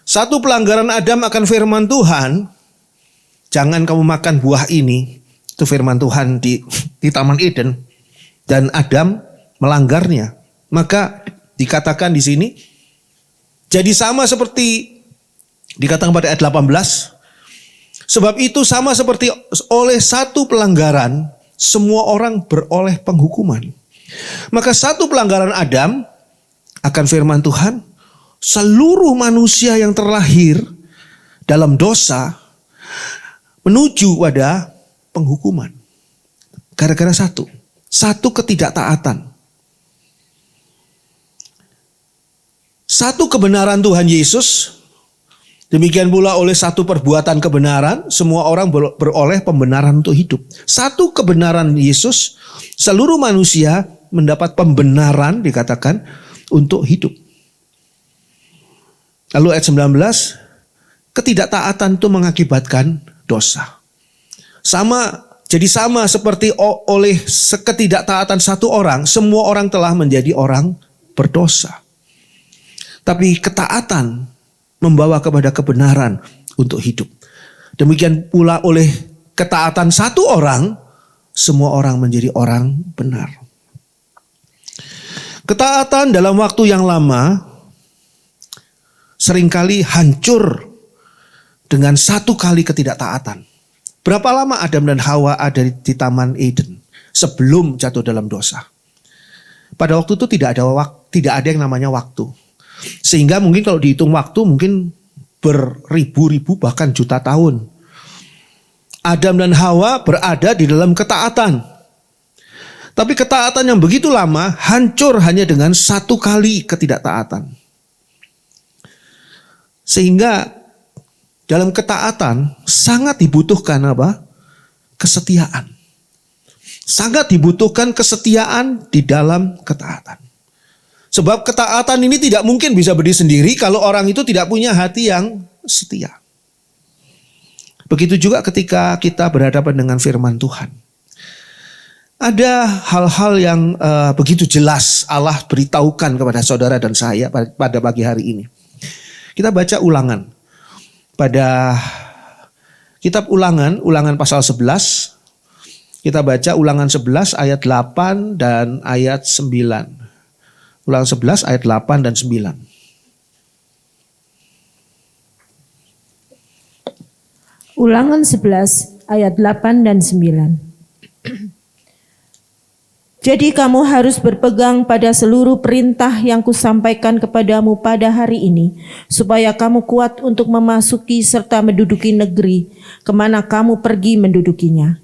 Satu pelanggaran Adam akan firman Tuhan. Jangan kamu makan buah ini. Itu firman Tuhan di Taman Eden. Dan Adam melanggarnya. Maka dikatakan di sini. Jadi sama seperti dikatakan pada ayat 18. Sebab itu sama seperti oleh satu pelanggaran. Semua orang beroleh penghukuman. Maka satu pelanggaran Adam akan firman Tuhan. Seluruh manusia yang terlahir dalam dosa menuju pada penghukuman. Gara-gara satu ketidaktaatan. Satu kebenaran Tuhan Yesus, demikian pula oleh satu perbuatan kebenaran, semua orang beroleh pembenaran untuk hidup. Satu kebenaran Yesus, seluruh manusia mendapat pembenaran dikatakan untuk hidup. Lalu ayat 19, ketidaktaatan itu mengakibatkan dosa. Jadi sama seperti oleh ketidaktaatan satu orang, semua orang telah menjadi orang berdosa. Tapi ketaatan membawa kepada kebenaran untuk hidup. Demikian pula oleh ketaatan satu orang, semua orang menjadi orang benar. Ketaatan dalam waktu yang lama seringkali hancur dengan satu kali ketidaktaatan. Berapa lama Adam dan Hawa ada di Taman Eden sebelum jatuh dalam dosa? Pada waktu itu tidak ada yang namanya waktu. Sehingga mungkin kalau dihitung waktu mungkin beribu-ribu bahkan juta tahun. Adam dan Hawa berada di dalam ketaatan. Tapi ketaatan yang begitu lama hancur hanya dengan satu kali ketidaktaatan. Sehingga dalam ketaatan sangat dibutuhkan apa? Kesetiaan. Sangat dibutuhkan kesetiaan di dalam ketaatan. Sebab ketaatan ini tidak mungkin bisa berdiri sendiri kalau orang itu tidak punya hati yang setia. Begitu juga ketika kita berhadapan dengan firman Tuhan. Ada hal-hal yang begitu jelas Allah beritahukan kepada saudara dan saya pada pagi hari ini. Kita baca Ulangan. Pada kitab Ulangan pasal 11. Kita baca Ulangan 11 ayat 8 dan ayat 9. Ulangan 11 ayat 8 dan 9. Ulangan 11 ayat 8 dan 9. Jadi kamu harus berpegang pada seluruh perintah yang kusampaikan kepadamu pada hari ini, supaya kamu kuat untuk memasuki serta menduduki negeri kemana kamu pergi mendudukinya.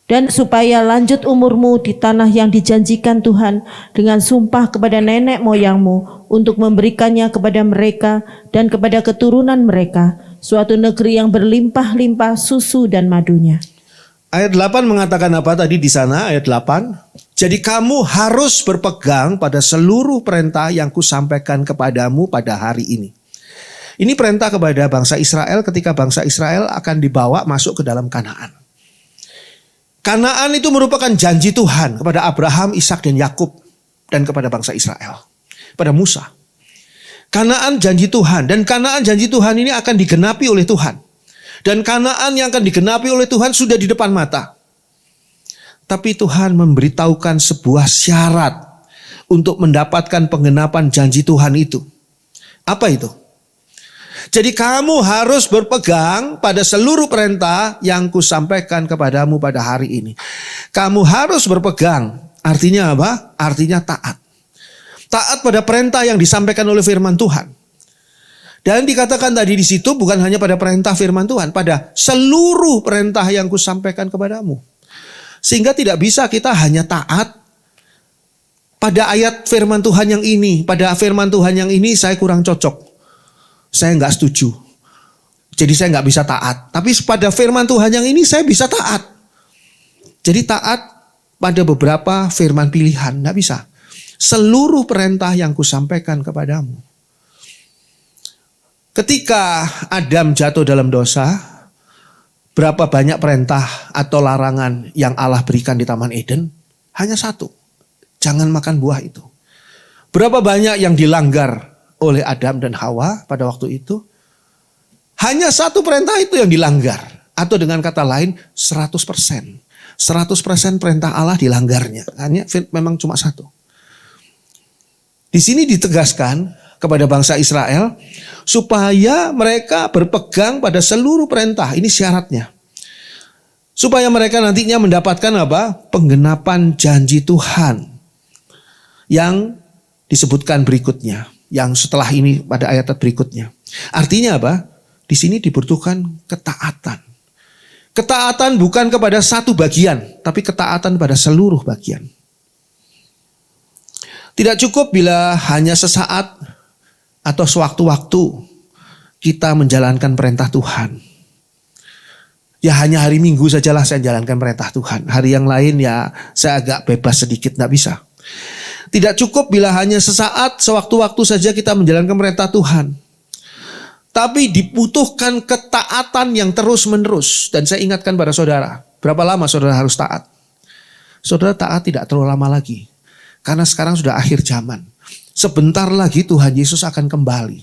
Dan supaya lanjut umurmu di tanah yang dijanjikan Tuhan dengan sumpah kepada nenek moyangmu untuk memberikannya kepada mereka dan kepada keturunan mereka, suatu negeri yang berlimpah-limpah susu dan madunya. Ayat 8 mengatakan apa tadi di sana? Ayat 8. Jadi kamu harus berpegang pada seluruh perintah yang kusampaikan kepadamu pada hari ini. Ini perintah kepada bangsa Israel ketika bangsa Israel akan dibawa masuk ke dalam Kanaan. Kanaan itu merupakan janji Tuhan kepada Abraham, Ishak dan Yakub dan kepada bangsa Israel. Pada Musa. Kanaan janji Tuhan, dan Kanaan janji Tuhan ini akan digenapi oleh Tuhan. Dan Kanaan yang akan digenapi oleh Tuhan sudah di depan mata. Tapi Tuhan memberitahukan sebuah syarat untuk mendapatkan penggenapan janji Tuhan itu. Apa itu? Jadi kamu harus berpegang pada seluruh perintah yang kusampaikan kepadamu pada hari ini. Kamu harus berpegang. Artinya apa? Artinya taat. Taat pada perintah yang disampaikan oleh firman Tuhan. Dan dikatakan tadi di situ bukan hanya pada perintah firman Tuhan, pada seluruh perintah yang kusampaikan kepadamu. Sehingga tidak bisa kita hanya taat pada ayat firman Tuhan yang ini. Pada firman Tuhan yang ini saya kurang cocok. Saya nggak setuju. Jadi saya nggak bisa taat. Tapi pada firman Tuhan yang ini saya bisa taat. Jadi taat pada beberapa firman pilihan, nggak bisa. Seluruh perintah yang kusampaikan kepadamu. Ketika Adam jatuh dalam dosa, berapa banyak perintah atau larangan yang Allah berikan di Taman Eden? Hanya satu, jangan makan buah itu. Berapa banyak yang dilanggar oleh Adam dan Hawa pada waktu itu? Hanya satu perintah itu yang dilanggar. Atau dengan kata lain 100%. 100% perintah Allah dilanggarnya. Hanya memang cuma satu. Di sini ditegaskan kepada bangsa Israel supaya mereka berpegang pada seluruh perintah. Ini syaratnya. Supaya mereka nantinya mendapatkan apa? Penggenapan janji Tuhan yang disebutkan berikutnya. Yang setelah ini pada ayat berikutnya. Artinya apa? Di sini dibutuhkan ketaatan. Ketaatan bukan kepada satu bagian, tapi ketaatan pada seluruh bagian. Tidak cukup bila hanya sesaat atau sewaktu-waktu kita menjalankan perintah Tuhan. Ya hanya hari Minggu sajalah saya jalankan perintah Tuhan. Hari yang lain ya saya agak bebas sedikit, gak bisa. Tidak cukup bila hanya sesaat, sewaktu-waktu saja kita menjalankan perintah Tuhan. Tapi dibutuhkan ketaatan yang terus-menerus. Dan saya ingatkan pada saudara, berapa lama saudara harus taat? Saudara taat tidak terlalu lama lagi. Karena sekarang sudah akhir zaman. Sebentar lagi Tuhan Yesus akan kembali.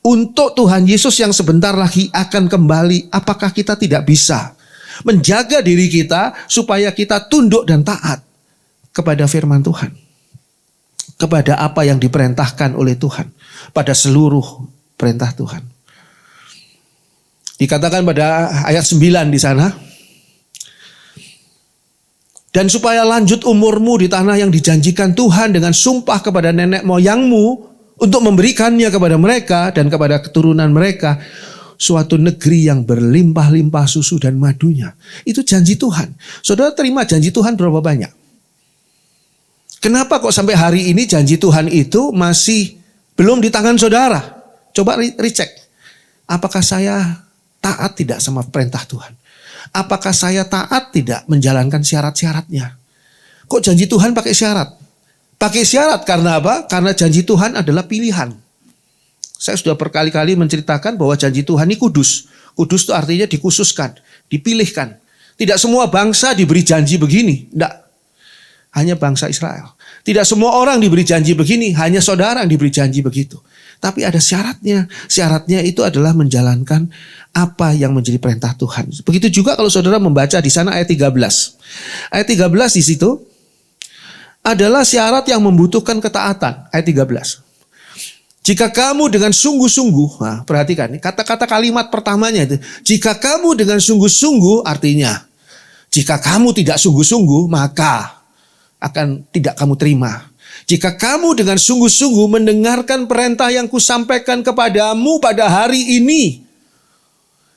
Untuk Tuhan Yesus yang sebentar lagi akan kembali, apakah kita tidak bisa menjaga diri kita supaya kita tunduk dan taat kepada firman Tuhan? Kepada apa yang diperintahkan oleh Tuhan. Pada seluruh perintah Tuhan. Dikatakan pada ayat 9 di sana. Dan supaya lanjut umurmu di tanah yang dijanjikan Tuhan dengan sumpah kepada nenek moyangmu untuk memberikannya kepada mereka dan kepada keturunan mereka suatu negeri yang berlimpah-limpah susu dan madunya. Itu janji Tuhan. Saudara terima janji Tuhan berapa banyak? Kenapa kok sampai hari ini janji Tuhan itu masih belum di tangan saudara? Coba recheck. Apakah saya taat tidak sama perintah Tuhan? Apakah saya taat tidak menjalankan syarat-syaratnya? Kok janji Tuhan pakai syarat? Pakai syarat karena apa? Karena janji Tuhan adalah pilihan. Saya sudah berkali-kali menceritakan bahwa janji Tuhan ini kudus. Kudus itu artinya dikhususkan, dipilihkan. Tidak semua bangsa diberi janji begini. Tidak. Hanya bangsa Israel. Tidak semua orang diberi janji begini. Hanya saudara yang diberi janji begitu. Tapi ada syaratnya. Syaratnya itu adalah menjalankan apa yang menjadi perintah Tuhan. Begitu juga kalau saudara membaca di sana ayat 13. Ayat 13 di situ adalah syarat yang membutuhkan ketaatan. Ayat 13. Jika kamu dengan sungguh-sungguh, nah perhatikan kata-kata kalimat pertamanya itu. Jika kamu dengan sungguh-sungguh artinya, jika kamu tidak sungguh-sungguh maka akan tidak kamu terima. Jika kamu dengan sungguh-sungguh mendengarkan perintah yang kusampaikan kepadamu pada hari ini.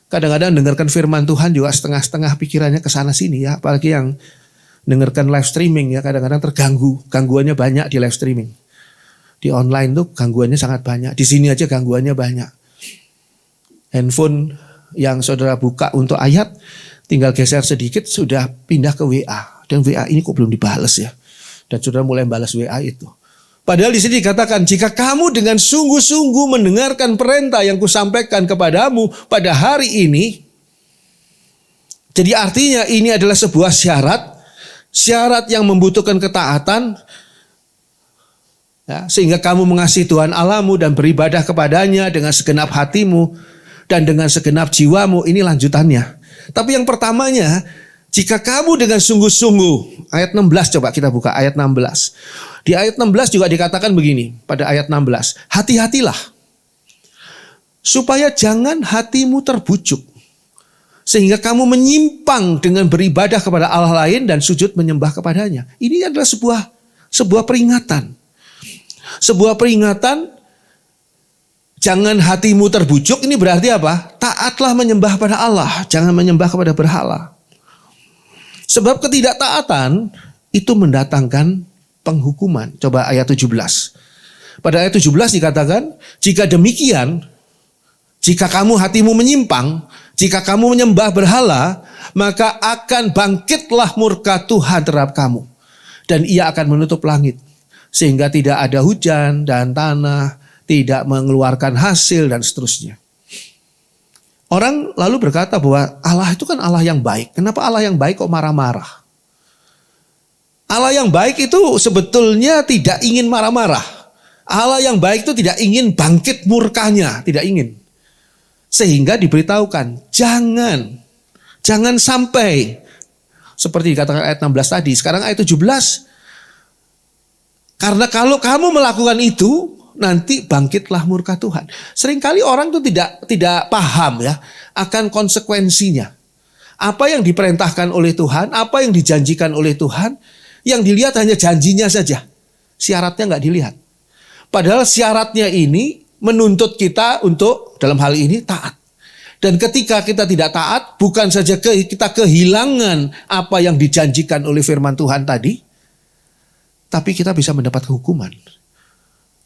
Kadang-kadang dengarkan firman Tuhan juga setengah-setengah pikirannya ke sana sini ya. Apalagi yang dengarkan live streaming ya kadang-kadang terganggu. Gangguannya banyak di live streaming. Di online tuh gangguannya sangat banyak. Di sini aja gangguannya banyak. Handphone yang saudara buka untuk ayat tinggal geser sedikit sudah pindah ke WA. Dan WA ini kok belum dibales ya. Dan saudara mulai balas WA itu. Padahal di sini dikatakan, jika kamu dengan sungguh-sungguh mendengarkan perintah yang kusampaikan kepadamu pada hari ini. Jadi artinya ini adalah sebuah syarat. Syarat yang membutuhkan ketaatan. Ya, sehingga kamu mengasihi Tuhan Allahmu dan beribadah kepadanya dengan segenap hatimu. Dan dengan segenap jiwamu. Ini lanjutannya. Tapi yang pertamanya, jika kamu dengan sungguh-sungguh, ayat 16 coba kita buka ayat 16. Di ayat 16 juga dikatakan begini, pada ayat 16. Hati-hatilah, supaya jangan hatimu terbujuk. Sehingga kamu menyimpang dengan beribadah kepada Allah lain dan sujud menyembah kepadanya. Ini adalah sebuah peringatan. Sebuah peringatan, jangan hatimu terbujuk, ini berarti apa? Taatlah menyembah pada Allah, jangan menyembah kepada berhala. Sebab ketidaktaatan itu mendatangkan penghukuman. Coba ayat 17. Pada ayat 17 dikatakan, jika demikian, Jika kamu hatimu menyimpang, jika kamu menyembah berhala, maka akan bangkitlah murka Tuhan terhadap kamu. Dan ia akan menutup langit. Sehingga tidak ada hujan dan tanah tidak mengeluarkan hasil dan seterusnya. Orang lalu berkata bahwa Allah itu kan Allah yang baik. Kenapa Allah yang baik kok marah-marah? Allah yang baik itu sebetulnya tidak ingin marah-marah. Allah yang baik itu tidak ingin bangkit murkanya, tidak ingin. Sehingga diberitahukan, jangan sampai seperti dikatakan ayat 16 tadi, sekarang ayat 17. Karena kalau kamu melakukan itu, nanti bangkitlah murka Tuhan. Seringkali orang itu tidak paham ya akan konsekuensinya. Apa yang diperintahkan oleh Tuhan, apa yang dijanjikan oleh Tuhan, yang dilihat hanya janjinya saja. Syaratnya nggak dilihat. Padahal syaratnya ini menuntut kita untuk dalam hal ini taat. Dan ketika kita tidak taat, bukan saja kita kehilangan apa yang dijanjikan oleh firman Tuhan tadi, tapi kita bisa mendapat hukuman.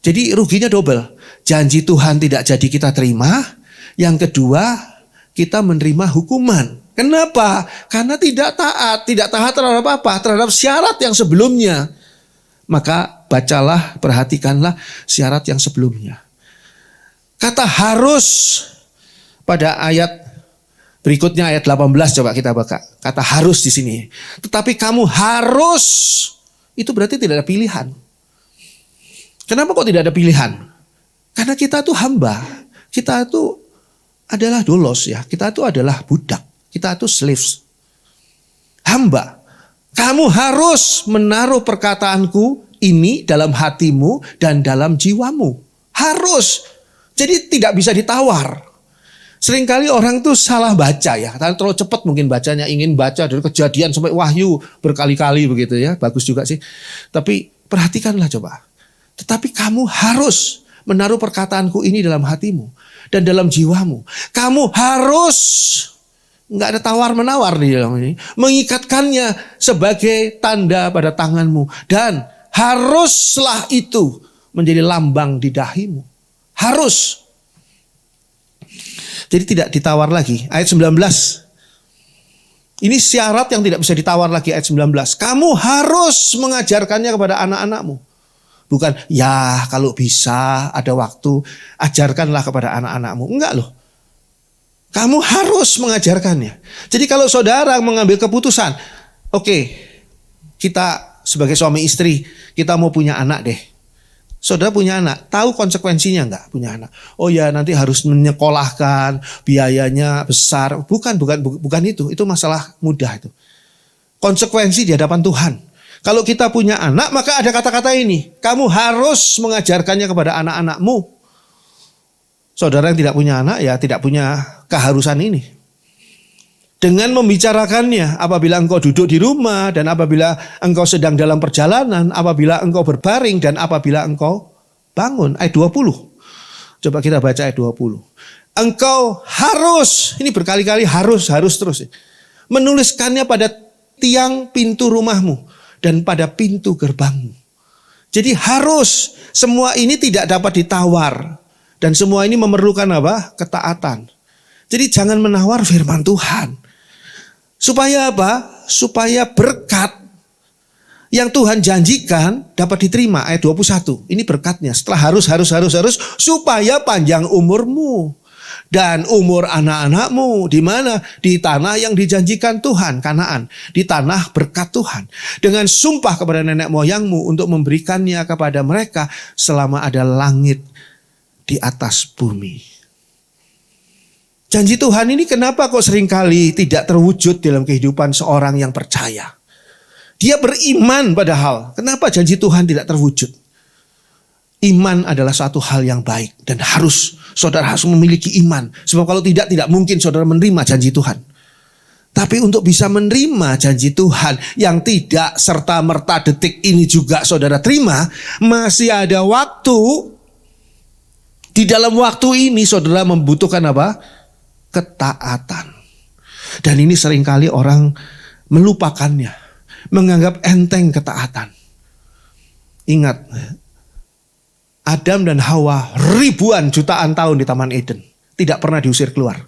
Jadi ruginya double. Janji Tuhan tidak jadi kita terima. Yang kedua, kita menerima hukuman. Kenapa? Karena tidak taat. Tidak taat terhadap apa? Terhadap syarat yang sebelumnya. Maka bacalah, perhatikanlah syarat yang sebelumnya. Kata harus pada ayat berikutnya, ayat 18 coba kita baca. Kata harus di sini. Tetapi kamu harus, itu berarti tidak ada pilihan. Kenapa kok tidak ada pilihan? Karena kita itu hamba. Kita itu adalah dolos ya. Kita itu adalah budak. Kita itu slaves. Hamba. Kamu harus menaruh perkataanku ini dalam hatimu dan dalam jiwamu. Harus. Jadi tidak bisa ditawar. Seringkali orang tuh salah baca ya. Terlalu cepat mungkin bacanya. Ingin baca dari Kejadian sampai Wahyu berkali-kali begitu ya. Bagus juga sih. Tapi perhatikanlah coba. Tetapi kamu harus menaruh perkataanku ini dalam hatimu dan dalam jiwamu. Kamu harus, nggak ada tawar-menawar di dalam ini, mengikatkannya sebagai tanda pada tanganmu. Dan haruslah itu menjadi lambang di dahimu. Harus. Jadi tidak ditawar lagi. Ayat 19. Ini syarat yang tidak bisa ditawar lagi, ayat 19. Kamu harus mengajarkannya kepada anak-anakmu. Bukan, ya kalau bisa ada waktu, ajarkanlah kepada anak-anakmu. Enggak loh. Kamu harus mengajarkannya. Jadi kalau saudara mengambil keputusan, oke, kita sebagai suami istri, kita mau punya anak deh. Saudara punya anak, tahu konsekuensinya enggak punya anak? Oh ya, nanti harus menyekolahkan, biayanya besar. Bukan itu masalah mudah itu. Konsekuensi di hadapan Tuhan. Kalau kita punya anak, maka ada kata-kata ini. Kamu harus mengajarkannya kepada anak-anakmu. Saudara yang tidak punya anak, ya tidak punya keharusan ini. Dengan membicarakannya, apabila engkau duduk di rumah, dan apabila engkau sedang dalam perjalanan, apabila engkau berbaring, dan apabila engkau bangun. Ayat 20. Coba kita baca ayat 20. Engkau harus, ini berkali-kali harus terus. Menuliskannya pada tiang pintu rumahmu. Dan pada pintu gerbangmu. Jadi harus, semua ini tidak dapat ditawar. Dan semua ini memerlukan apa? Ketaatan. Jadi jangan menawar firman Tuhan. Supaya apa? Supaya berkat yang Tuhan janjikan dapat diterima. Ayat 21. Ini berkatnya. Setelah harus. Supaya panjang umurmu. Dan umur anak-anakmu di mana? Di tanah yang dijanjikan Tuhan, Kanaan, di tanah berkat Tuhan. Dengan sumpah kepada nenek moyangmu untuk memberikannya kepada mereka selama ada langit di atas bumi. Janji Tuhan ini kenapa kok seringkali tidak terwujud dalam kehidupan seorang yang percaya? Dia beriman padahal. Kenapa janji Tuhan tidak terwujud? Iman adalah suatu hal yang baik dan saudara harus memiliki iman. Sebab kalau tidak mungkin saudara menerima janji Tuhan. Tapi untuk bisa menerima janji Tuhan yang tidak serta-merta detik ini juga saudara terima, masih ada waktu. Di dalam waktu ini saudara membutuhkan apa? Ketaatan. Dan ini seringkali orang melupakannya, menganggap enteng ketaatan. Ingat, Adam dan Hawa ribuan jutaan tahun di Taman Eden. tidak pernah diusir keluar.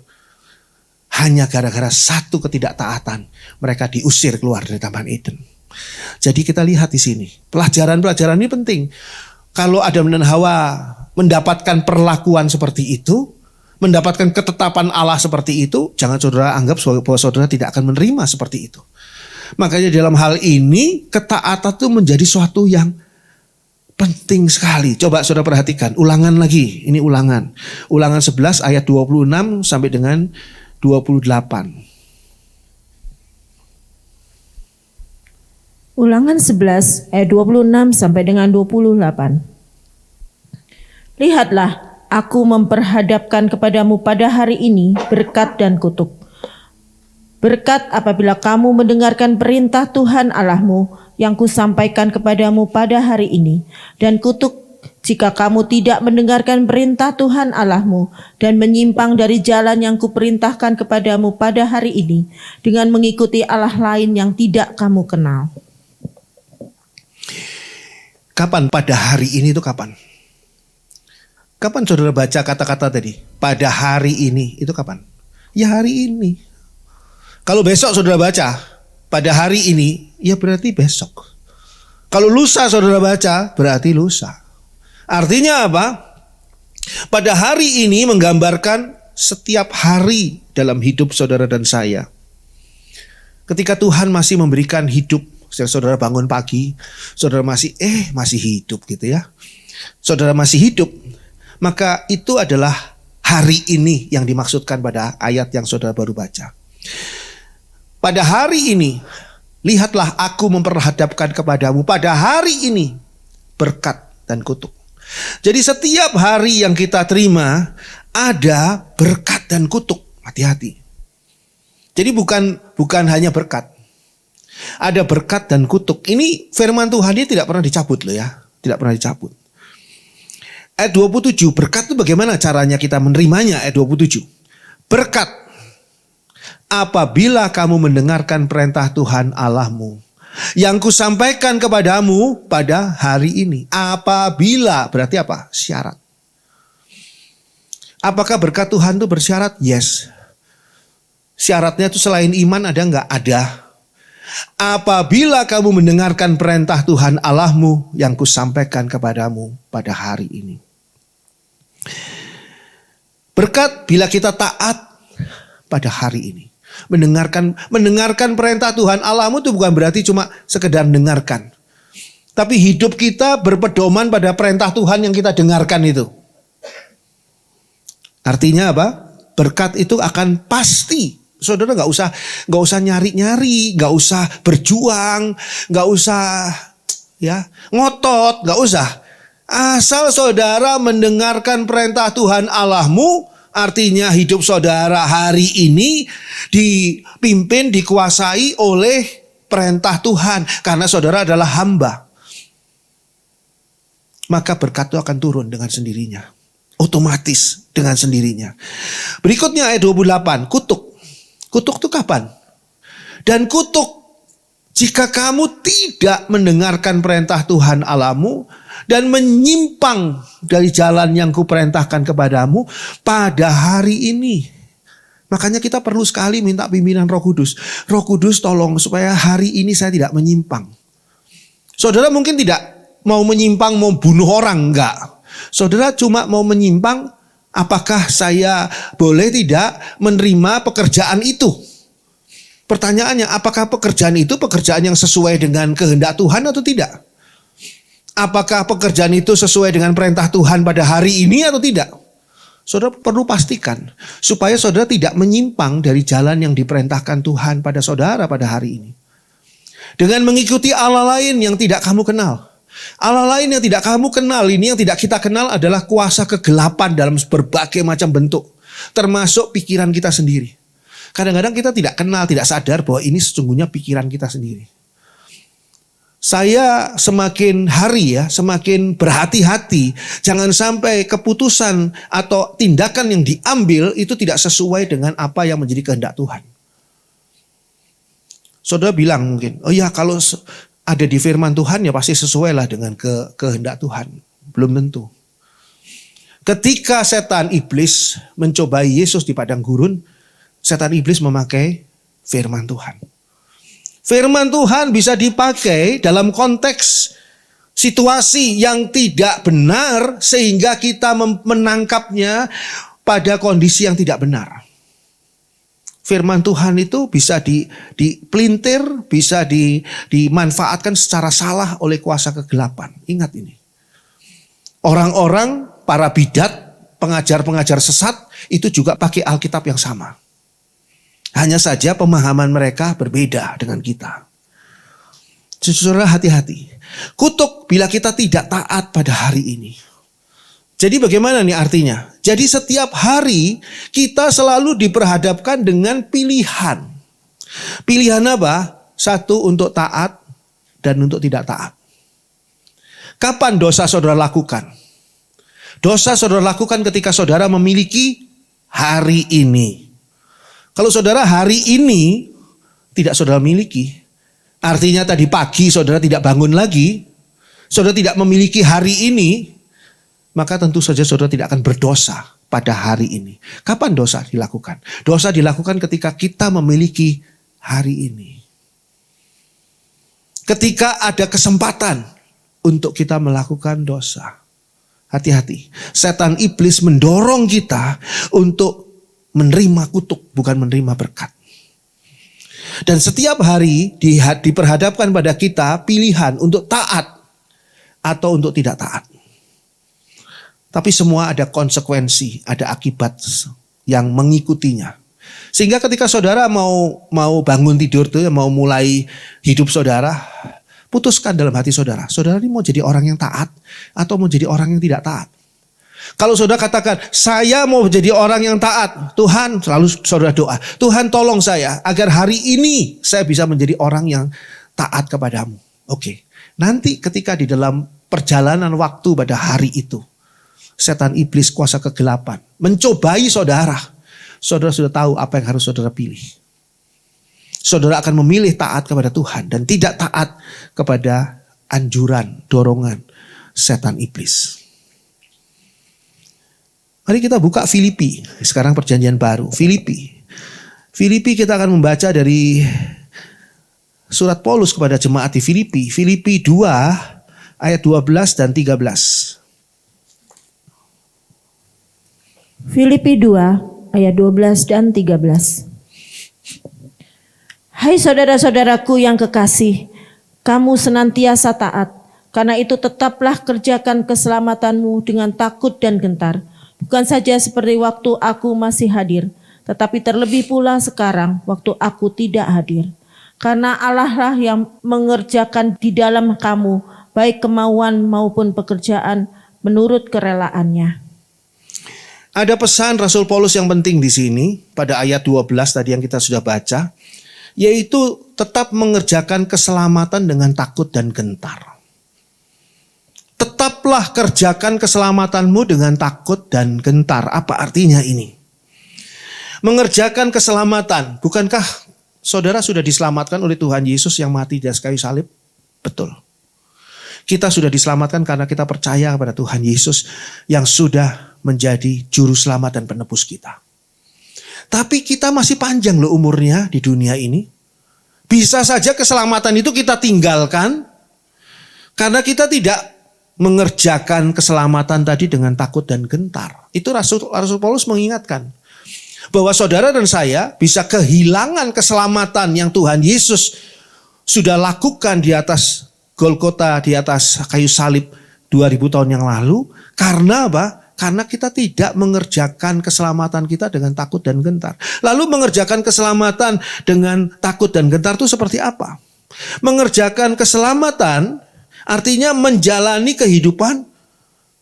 Hanya gara-gara satu ketidaktaatan mereka diusir keluar dari Taman Eden. Jadi kita lihat di sini, pelajaran-pelajaran ini penting. Kalau Adam dan Hawa mendapatkan perlakuan seperti itu, mendapatkan ketetapan Allah seperti itu, jangan saudara anggap bahwa saudara tidak akan menerima seperti itu. Makanya dalam hal ini ketaatan itu menjadi suatu yang penting sekali. Coba saudara perhatikan, ulangan lagi. Ini ulangan. Ulangan 11 ayat 26 sampai dengan 28. Ulangan 11 ayat 26 sampai dengan 28. Lihatlah, aku memperhadapkan kepadamu pada hari ini berkat dan kutuk. Berkat apabila kamu mendengarkan perintah Tuhan Allahmu yang kusampaikan kepadamu pada hari ini, dan kutuk jika kamu tidak mendengarkan perintah Tuhan Allahmu dan menyimpang dari jalan yang kuperintahkan kepadamu pada hari ini dengan mengikuti Allah lain yang tidak kamu kenal. Kapan pada hari ini itu kapan? Kapan saudara baca kata-kata tadi? Pada hari ini itu kapan? Ya hari ini. Kalau besok saudara baca pada hari ini, ya berarti besok. Kalau lusa saudara baca, berarti lusa. Artinya apa? Pada hari ini menggambarkan setiap hari dalam hidup saudara dan saya. Ketika Tuhan masih memberikan hidup, saudara bangun pagi, saudara masih hidup gitu ya. Saudara masih hidup, maka itu adalah hari ini yang dimaksudkan pada ayat yang saudara baru baca. Pada hari ini, lihatlah aku memperhadapkan kepadamu pada hari ini berkat dan kutuk. Jadi setiap hari yang kita terima ada berkat dan kutuk. Hati-hati. Jadi bukan hanya berkat. Ada berkat dan kutuk. Ini firman Tuhan ini tidak pernah dicabut loh ya. Tidak pernah dicabut. Ayat 27, berkat itu bagaimana caranya kita menerimanya? Ayat 27. Berkat apabila kamu mendengarkan perintah Tuhan Allahmu yang kusampaikan kepadamu pada hari ini. Apabila berarti apa? Syarat. Apakah berkat Tuhan itu bersyarat? Yes. Syaratnya itu selain iman ada enggak? Ada. Apabila kamu mendengarkan perintah Tuhan Allahmu yang kusampaikan kepadamu pada hari ini. Berkat bila kita taat pada hari ini. Mendengarkan perintah Tuhan Allahmu itu bukan berarti cuma sekedar mendengarkan. Tapi hidup kita berpedoman pada perintah Tuhan yang kita dengarkan itu. Artinya apa? Berkat itu akan pasti. Saudara nggak usah nyari-nyari, nggak usah berjuang, nggak usah ya ngotot, nggak usah. Asal saudara mendengarkan perintah Tuhan Allahmu, artinya hidup saudara hari ini dipimpin, dikuasai oleh perintah Tuhan, karena saudara adalah hamba. Maka berkat itu akan turun dengan sendirinya, otomatis dengan sendirinya. Berikutnya ayat 28, kutuk. Kutuk itu kapan? Dan kutuk jika kamu tidak mendengarkan perintah Tuhan Allahmu dan menyimpang dari jalan yang kuperintahkan kepadamu pada hari ini. Makanya kita perlu sekali minta pimpinan Roh Kudus. Roh Kudus tolong supaya hari ini saya tidak menyimpang. Saudara mungkin tidak mau menyimpang, mau bunuh orang, enggak. Saudara cuma mau menyimpang, apakah saya boleh tidak menerima pekerjaan itu? Pertanyaannya, apakah pekerjaan itu pekerjaan yang sesuai dengan kehendak Tuhan atau tidak? Apakah pekerjaan itu sesuai dengan perintah Tuhan pada hari ini atau tidak? Saudara perlu pastikan supaya saudara tidak menyimpang dari jalan yang diperintahkan Tuhan pada saudara pada hari ini. Dengan mengikuti Allah lain yang tidak kamu kenal. Allah lain yang tidak kamu kenal, ini yang tidak kita kenal adalah kuasa kegelapan dalam berbagai macam bentuk. Termasuk pikiran kita sendiri. Kadang-kadang kita tidak kenal, tidak sadar bahwa ini sesungguhnya pikiran kita sendiri. Saya semakin hari ya, semakin berhati-hati. Jangan sampai keputusan atau tindakan yang diambil itu tidak sesuai dengan apa yang menjadi kehendak Tuhan. Saudara bilang mungkin, oh ya kalau ada di firman Tuhan ya pasti sesuai lah dengan kehendak Tuhan. Belum tentu. Ketika setan iblis mencobai Yesus di padang gurun, setan iblis memakai firman Tuhan. Firman Tuhan bisa dipakai dalam konteks situasi yang tidak benar sehingga kita menangkapnya pada kondisi yang tidak benar. Firman Tuhan itu bisa dipelintir, bisa dimanfaatkan secara salah oleh kuasa kegelapan. Ingat ini. Orang-orang, para bidat, pengajar-pengajar sesat itu juga pakai Alkitab yang sama. Hanya saja pemahaman mereka berbeda dengan kita. Saudara, hati-hati. Kutuk bila kita tidak taat pada hari ini. Jadi bagaimana nih artinya? Jadi setiap hari kita selalu diperhadapkan dengan pilihan. Pilihan apa? Satu, untuk taat dan untuk tidak taat. Kapan dosa saudara lakukan? Dosa saudara lakukan ketika saudara memiliki hari ini. Kalau saudara hari ini tidak saudara miliki, artinya tadi pagi saudara tidak bangun lagi, saudara tidak memiliki hari ini, maka tentu saja saudara tidak akan berdosa pada hari ini. Kapan dosa dilakukan? Dosa dilakukan ketika kita memiliki hari ini. Ketika ada kesempatan untuk kita melakukan dosa. Hati-hati. Setan iblis mendorong kita untuk menerima kutuk, bukan menerima berkat. Dan setiap hari diperhadapkan pada kita pilihan untuk taat atau untuk tidak taat. Tapi semua ada konsekuensi, ada akibat yang mengikutinya. Sehingga ketika saudara mau bangun tidur tuh, mau mulai hidup saudara, putuskan dalam hati saudara. Saudara ini mau jadi orang yang taat atau mau jadi orang yang tidak taat. Kalau saudara katakan, saya mau jadi orang yang taat, Tuhan, selalu saudara doa, Tuhan tolong saya agar hari ini saya bisa menjadi orang yang taat kepadamu. Oke. Nanti ketika di dalam perjalanan waktu pada hari itu, setan iblis kuasa kegelapan mencobai saudara. Saudara sudah tahu apa yang harus saudara pilih. Saudara akan memilih taat kepada Tuhan dan tidak taat kepada anjuran, dorongan setan iblis. Mari kita buka Filipi. Sekarang perjanjian baru. Filipi kita akan membaca dari surat Paulus kepada jemaat di Filipi. Filipi 2 ayat 12 dan 13. Filipi 2 ayat 12 dan 13. Hai saudara-saudaraku yang kekasih, kamu senantiasa taat. Karena itu tetaplah kerjakan keselamatanmu dengan takut dan gentar. Bukan saja seperti waktu aku masih hadir, tetapi terlebih pula sekarang waktu aku tidak hadir. Karena Allah lah yang mengerjakan di dalam kamu, baik kemauan maupun pekerjaan menurut kerelaannya. Ada pesan Rasul Paulus yang penting di sini pada ayat 12 tadi yang kita sudah baca, yaitu tetap mengerjakan keselamatan dengan takut dan gentar. Tetaplah kerjakan keselamatanmu dengan takut dan gentar. Apa artinya ini? Mengerjakan keselamatan. Bukankah saudara sudah diselamatkan oleh Tuhan Yesus yang mati di atas kayu salib? Betul. Kita sudah diselamatkan karena kita percaya kepada Tuhan Yesus yang sudah menjadi juru selamat dan penebus kita. Tapi kita masih panjang loh umurnya di dunia ini. Bisa saja keselamatan itu kita tinggalkan karena kita tidak mengerjakan keselamatan tadi dengan takut dan gentar. Itu Rasul Paulus mengingatkan bahwa saudara dan saya bisa kehilangan keselamatan yang Tuhan Yesus sudah lakukan di atas Golgota, di atas kayu salib 2000 tahun yang lalu. Karena apa? Karena kita tidak mengerjakan keselamatan kita dengan takut dan gentar. Lalu mengerjakan keselamatan dengan takut dan gentar itu seperti apa? Mengerjakan keselamatan artinya menjalani kehidupan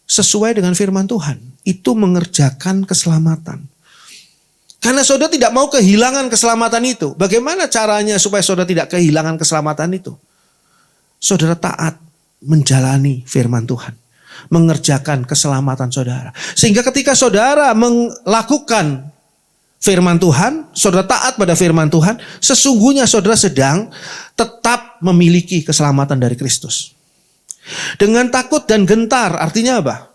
sesuai dengan firman Tuhan. Itu mengerjakan keselamatan. Karena saudara tidak mau kehilangan keselamatan itu. Bagaimana caranya supaya saudara tidak kehilangan keselamatan itu? Saudara taat menjalani firman Tuhan. Mengerjakan keselamatan saudara. Sehingga ketika saudara melakukan firman Tuhan, saudara taat pada firman Tuhan, sesungguhnya saudara sedang tetap memiliki keselamatan dari Kristus. Dengan takut dan gentar artinya apa?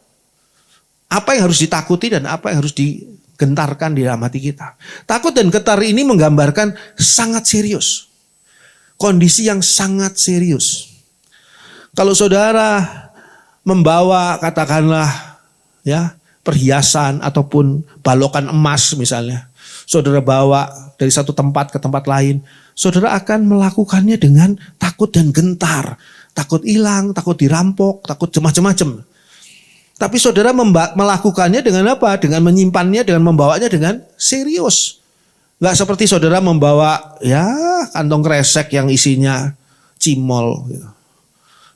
Apa yang harus ditakuti dan apa yang harus digentarkan di dalam hati kita. Takut dan gentar ini menggambarkan sangat serius. Kondisi yang sangat serius. Kalau saudara membawa katakanlah ya perhiasan ataupun balokan emas misalnya. Saudara bawa dari satu tempat ke tempat lain. Saudara akan melakukannya dengan takut dan gentar. Takut hilang, takut dirampok, takut macam-macam. Tapi saudara melakukannya dengan apa? Dengan menyimpannya, dengan membawanya dengan serius. Gak seperti saudara membawa ya kantong kresek yang isinya cimol. Gitu.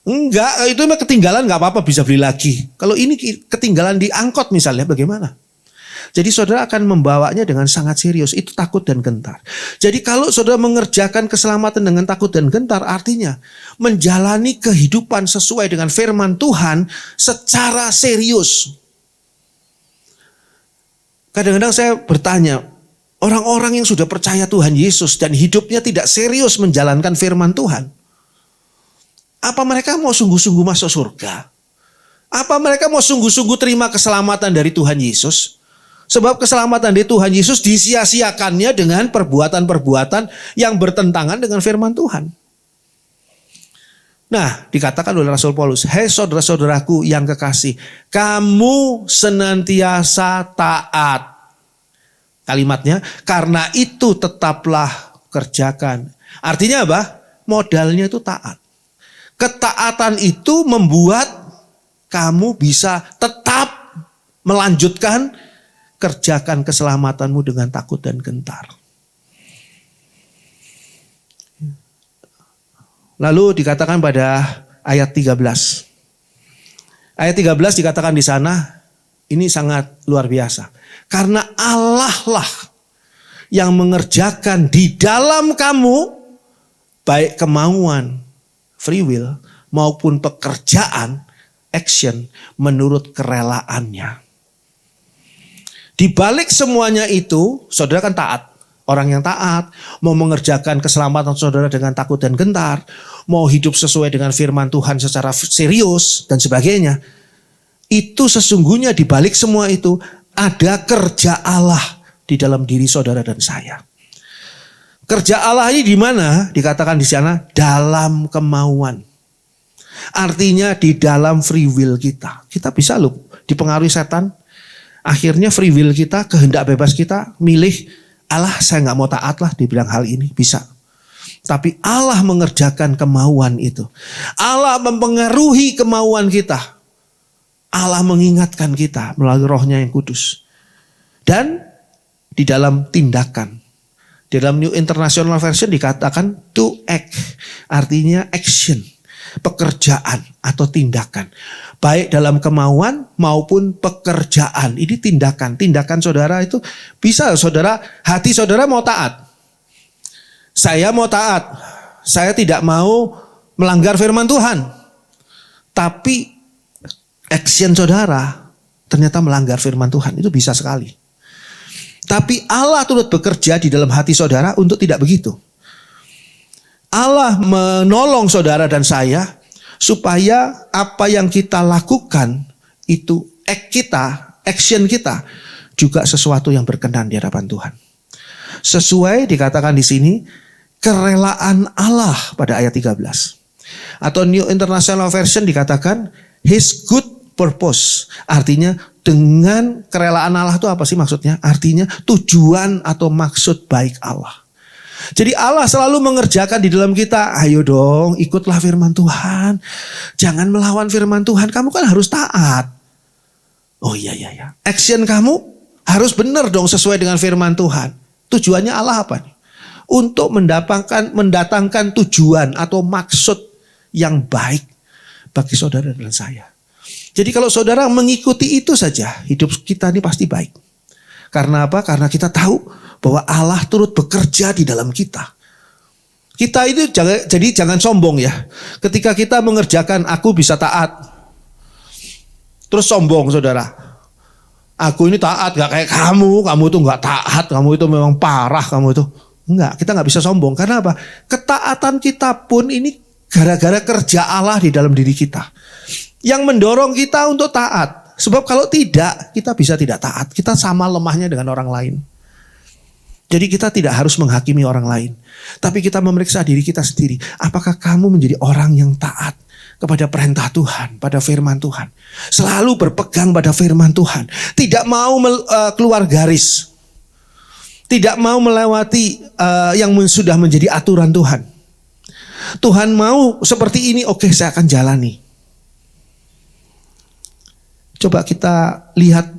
Enggak, itu memang ketinggalan gak apa-apa bisa beli lagi. Kalau ini ketinggalan di angkot misalnya bagaimana? Jadi saudara akan membawanya dengan sangat serius. Itu takut dan gentar. Jadi kalau saudara mengerjakan keselamatan dengan takut dan gentar, artinya menjalani kehidupan sesuai dengan firman Tuhan secara serius. Kadang-kadang saya bertanya, orang-orang yang sudah percaya Tuhan Yesus dan hidupnya tidak serius menjalankan firman Tuhan, apa mereka mau sungguh-sungguh masuk surga? Apa mereka mau sungguh-sungguh terima keselamatan dari Tuhan Yesus? Sebab keselamatan dari Tuhan Yesus disia-siakannya dengan perbuatan-perbuatan yang bertentangan dengan firman Tuhan. Nah, dikatakan oleh Rasul Paulus, "Hei saudara-saudaraku yang kekasih, kamu senantiasa taat." Kalimatnya, "Karena itu tetaplah kerjakan." Artinya apa? Modalnya itu taat. Ketaatan itu membuat kamu bisa tetap melanjutkan kerjakan keselamatanmu dengan takut dan gentar. Lalu dikatakan pada ayat 13. Ayat 13 dikatakan di sana, ini sangat luar biasa. Karena Allah lah yang mengerjakan di dalam kamu baik kemauan, free will, maupun pekerjaan, action, menurut kerelaannya. Di balik semuanya itu, saudara kan taat. Orang yang taat, mau mengerjakan keselamatan saudara dengan takut dan gentar, mau hidup sesuai dengan firman Tuhan secara serius dan sebagainya. Itu sesungguhnya di balik semua itu ada kerja Allah di dalam diri saudara dan saya. Kerja Allah ini di mana? Dikatakan di sana dalam kemauan. Artinya di dalam free will kita. Kita bisa loh dipengaruhi setan. Akhirnya free will kita, kehendak bebas kita milih, Allah saya gak mau taat lah dibilang hal ini, bisa. Tapi Allah mengerjakan kemauan itu. Allah mempengaruhi kemauan kita. Allah mengingatkan kita melalui Roh-Nya yang kudus. Dan di dalam tindakan. Di dalam New International Version dikatakan to act. Artinya action. Pekerjaan atau tindakan. Baik dalam kemauan maupun pekerjaan. Ini tindakan. Tindakan saudara itu bisa saudara, hati saudara mau taat. Saya mau taat. Saya tidak mau melanggar firman Tuhan. Tapi action saudara ternyata melanggar firman Tuhan. Itu bisa sekali. Tapi Allah turut bekerja di dalam hati saudara untuk tidak begitu. Allah menolong saudara dan saya supaya apa yang kita lakukan itu action kita juga sesuatu yang berkenan di hadapan Tuhan. Sesuai dikatakan di sini kerelaan Allah pada ayat 13. Atau New International Version dikatakan His good purpose. Artinya dengan kerelaan Allah itu apa sih maksudnya? Artinya tujuan atau maksud baik Allah. Jadi Allah selalu mengerjakan di dalam kita, ayo dong ikutlah firman Tuhan. Jangan melawan firman Tuhan, kamu kan harus taat. Oh iya. Action kamu harus benar dong sesuai dengan firman Tuhan. Tujuannya Allah apa nih? Untuk mendatangkan tujuan atau maksud yang baik bagi saudara dan saya. Jadi kalau saudara mengikuti itu saja, hidup kita ini pasti baik. Karena apa? Karena kita tahu bahwa Allah turut bekerja di dalam kita. Kita itu jangan sombong ya. Ketika kita mengerjakan aku bisa taat. Terus sombong saudara. Aku ini taat gak kayak kamu itu gak taat, kamu itu memang parah kamu itu. Enggak, kita gak bisa sombong. Karena apa? Ketaatan kita pun ini gara-gara kerja Allah di dalam diri kita. Yang mendorong kita untuk taat. Sebab kalau tidak, kita bisa tidak taat. Kita sama lemahnya dengan orang lain. Jadi kita tidak harus menghakimi orang lain. Tapi kita memeriksa diri kita sendiri. Apakah kamu menjadi orang yang taat kepada perintah Tuhan, pada firman Tuhan. Selalu berpegang pada firman Tuhan. Tidak mau keluar garis. Tidak mau melewati yang sudah menjadi aturan Tuhan. Tuhan mau seperti ini, oke, saya akan jalani. Coba kita lihat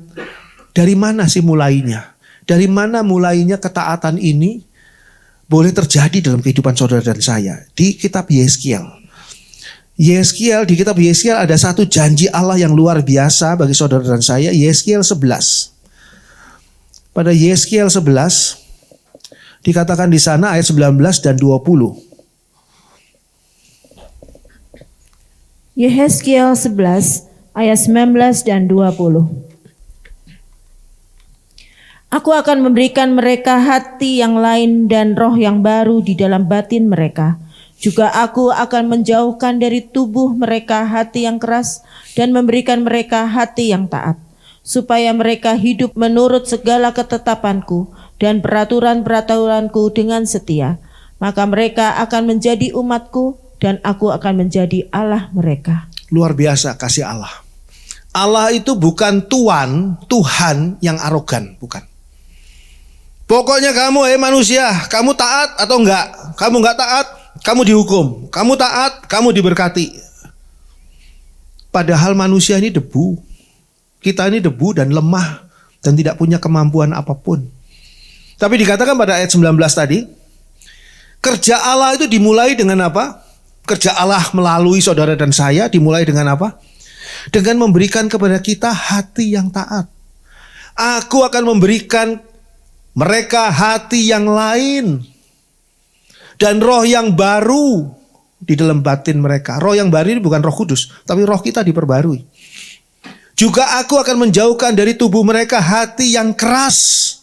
dari mana sih mulainya. Dari mana mulainya ketaatan ini boleh terjadi dalam kehidupan saudara dan saya. Di kitab Yeskiel. Di kitab Yeskiel ada satu janji Allah yang luar biasa bagi saudara dan saya. Yeskiel 11. Pada Yeskiel 11 dikatakan di sana ayat 19 dan 20. Yeskiel 11 ayat 19 dan 20. Aku akan memberikan mereka hati yang lain dan roh yang baru di dalam batin mereka. Juga aku akan menjauhkan dari tubuh mereka hati yang keras dan memberikan mereka hati yang taat. Supaya mereka hidup menurut segala ketetapanku dan peraturan-peraturanku dengan setia. Maka mereka akan menjadi umatku dan aku akan menjadi Allah mereka. Luar biasa kasih Allah. Allah itu bukan Tuhan yang arogan, bukan. Pokoknya kamu manusia, kamu taat atau enggak? Kamu enggak taat, kamu dihukum. Kamu taat, kamu diberkati. Padahal manusia ini debu. Kita ini debu dan lemah dan tidak punya kemampuan apapun. Tapi dikatakan pada ayat 19 tadi, kerja Allah itu dimulai dengan apa? Kerja Allah melalui saudara dan saya dimulai dengan apa? Dengan memberikan kepada kita hati yang taat. Aku akan memberikan mereka hati yang lain dan roh yang baru di dalam batin mereka. Roh yang baru ini bukan Roh Kudus, tapi roh kita diperbarui. Juga aku akan menjauhkan dari tubuh mereka hati yang keras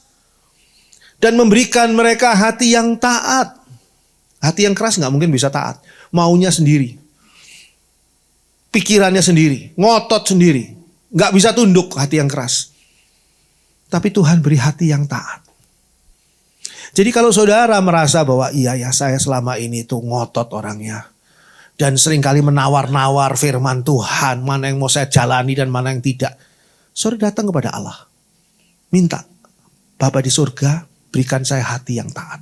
dan memberikan mereka hati yang taat. Hati yang keras nggak mungkin bisa taat, maunya sendiri, pikirannya sendiri, ngotot sendiri, nggak bisa tunduk hati yang keras. Tapi Tuhan beri hati yang taat. Jadi kalau saudara merasa bahwa iya ya saya selama ini tuh ngotot orangnya. Dan seringkali menawar-nawar firman Tuhan. Mana yang mau saya jalani dan mana yang tidak. Saudara datang kepada Allah. Minta. Bapa di surga berikan saya hati yang taat.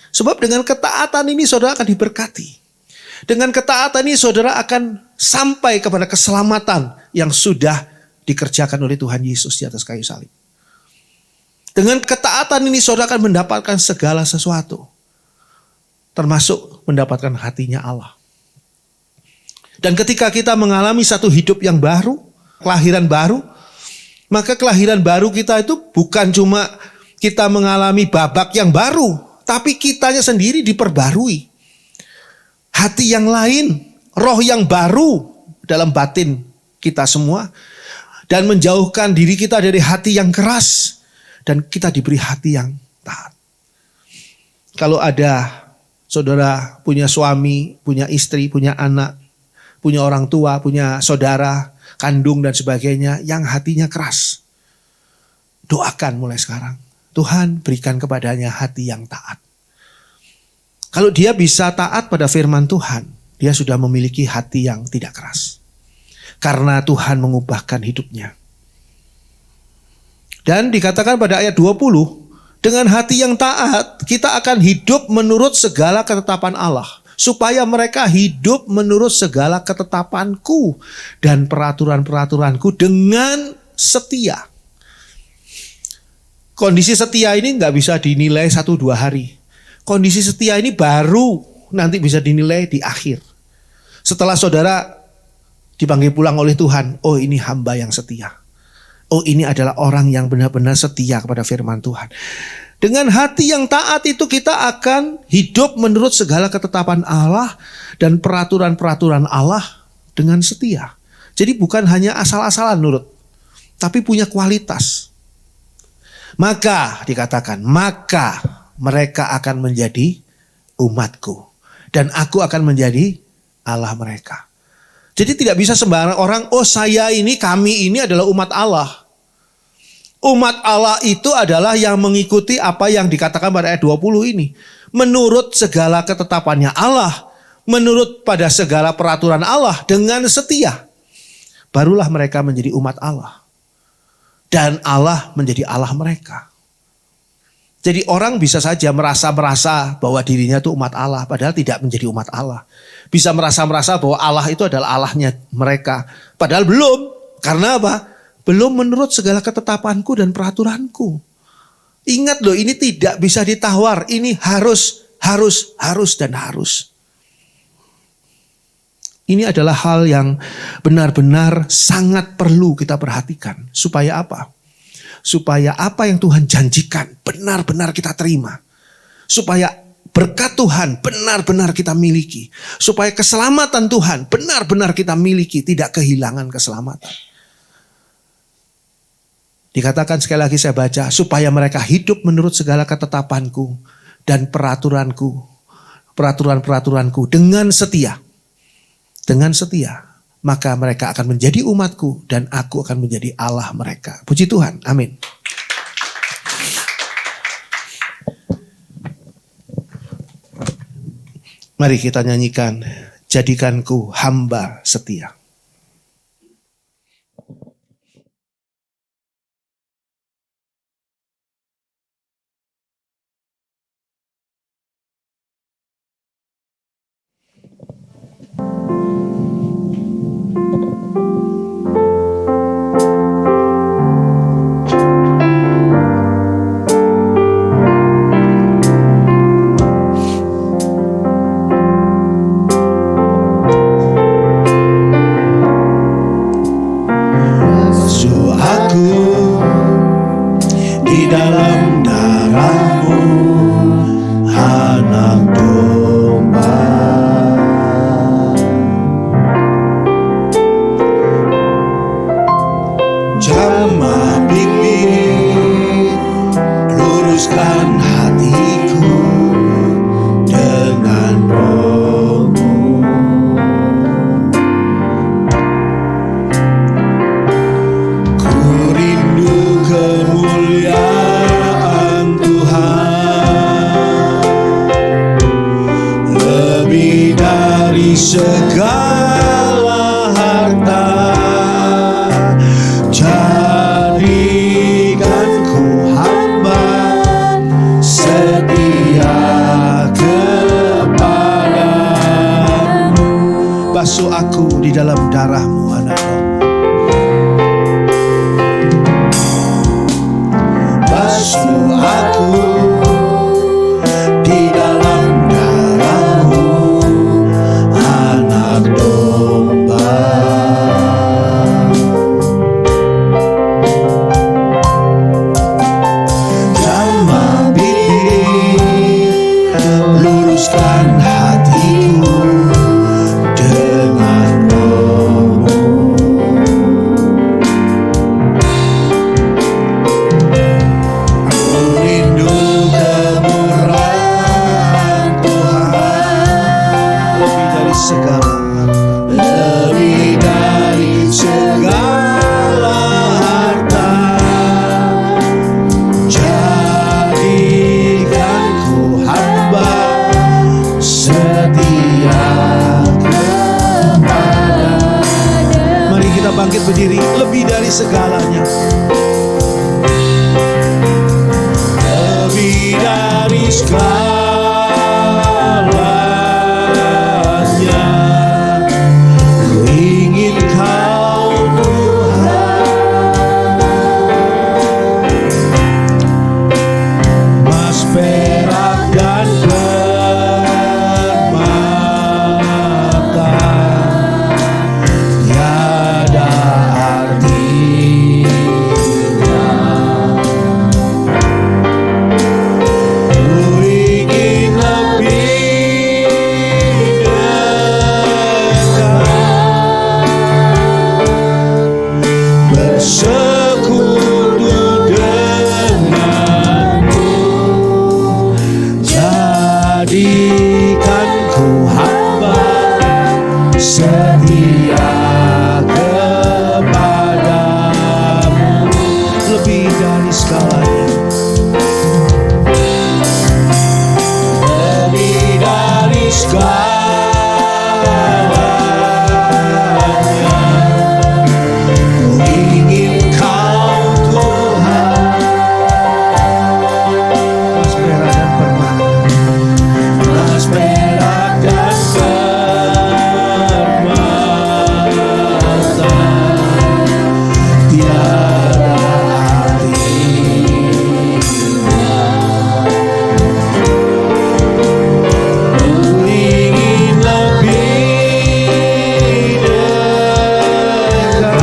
Sebab dengan ketaatan ini saudara akan diberkati. Dengan ketaatan ini saudara akan sampai kepada keselamatan yang sudah dikerjakan oleh Tuhan Yesus di atas kayu salib. Dengan ketaatan ini saudara akan mendapatkan segala sesuatu. Termasuk mendapatkan hatinya Allah. Dan ketika kita mengalami satu hidup yang baru, kelahiran baru, maka kelahiran baru kita itu bukan cuma kita mengalami babak yang baru, tapi kitanya sendiri diperbarui. Hati yang lain, roh yang baru dalam batin kita semua. Dan menjauhkan diri kita dari hati yang keras. Dan kita diberi hati yang taat. Kalau ada saudara punya suami, punya istri, punya anak, punya orang tua, punya saudara, kandung dan sebagainya yang hatinya keras. Doakan mulai sekarang. Tuhan berikan kepadanya hati yang taat. Kalau dia bisa taat pada firman Tuhan, dia sudah memiliki hati yang tidak keras. Karena Tuhan mengubahkan hidupnya. Dan dikatakan pada ayat 20, dengan hati yang taat, kita akan hidup menurut segala ketetapan Allah. Supaya mereka hidup menurut segala ketetapanku dan peraturan-peraturanku dengan setia. Kondisi setia ini nggak bisa dinilai 1-2 hari. Kondisi setia ini baru nanti bisa dinilai di akhir. Setelah saudara dipanggil pulang oleh Tuhan, oh ini hamba yang setia. Oh ini adalah orang yang benar-benar setia kepada firman Tuhan. Dengan hati yang taat itu kita akan hidup menurut segala ketetapan Allah dan peraturan-peraturan Allah dengan setia. Jadi bukan hanya asal-asalan nurut, tapi punya kualitas. Maka dikatakan, maka mereka akan menjadi umatku dan aku akan menjadi Allah mereka. Jadi tidak bisa sembarang orang, oh kami ini adalah umat Allah. Umat Allah itu adalah yang mengikuti apa yang dikatakan pada ayat 20 ini. Menurut segala ketetapannya Allah, menurut pada segala peraturan Allah dengan setia. Barulah mereka menjadi umat Allah. Dan Allah menjadi Allah mereka. Jadi orang bisa saja merasa bahwa dirinya itu umat Allah, padahal tidak menjadi umat Allah. Bisa merasa bahwa Allah itu adalah Allahnya mereka, padahal belum. Karena apa? Belum menurut segala ketetapanku dan peraturanku. Ingat loh, ini tidak bisa ditawar. Ini harus dan harus. Ini adalah hal yang benar-benar sangat perlu kita perhatikan. Supaya apa? Supaya apa yang Tuhan janjikan benar-benar kita terima. Supaya berkat Tuhan benar-benar kita miliki. Supaya keselamatan Tuhan benar-benar kita miliki. Tidak kehilangan keselamatan. Dikatakan sekali lagi saya baca. Supaya mereka hidup menurut segala ketetapanku dan peraturanku. Peraturan-peraturanku dengan setia. Dengan setia. Maka mereka akan menjadi umatku dan aku akan menjadi Allah mereka. Puji Tuhan. Amin. Mari kita nyanyikan, jadikanku hamba setia. Segala harta, jadikanku hamba setia kepadamu. Basuh aku di dalam darah-Mu, anak domba. Basuh aku di dalam darah-Mu, anak domba. Jamah bibir, luruskan hatiku dengan Roh-Mu. Ku rindu kemurahan Tuhan lebih dari segala harta, lebih dari segala harta. Jadikanku hamba setia kepada. Mari kita bangkit berdiri, lebih dari segalanya. Lebih dari segalanya, ku ingin Kau Tuhan. Mas perak dan permata tiada artinya setia kepadamu lebih dari segalanya, lebih dari segalanya. Ku ingin Kau Tuhan, emas perak dan permata, emas perak dan permata, tiada artinya. Ku ingin lebih dekat,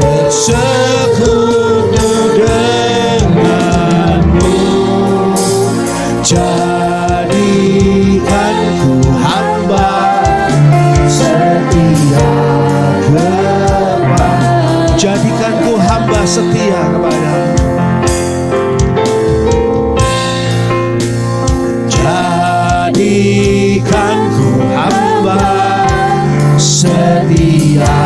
bersekutu denganmu. Jadikan ku hamba setia kepadamu. Jadikan ku hamba setia kepadamu. Jadikan ku hamba setia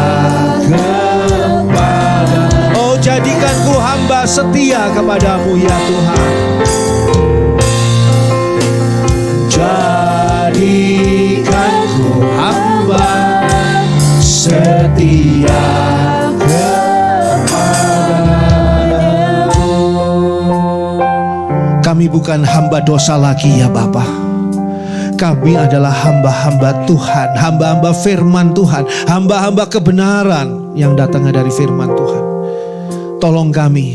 kepadamu. Oh, jadikan ku hamba setia kepadamu ya Tuhan. Jadikan ku hamba setia kepadamu. Kami bukan hamba dosa lagi ya Bapa. Kami adalah hamba-hamba Tuhan, hamba-hamba firman Tuhan, hamba-hamba kebenaran yang datangnya dari firman Tuhan. Tolong kami,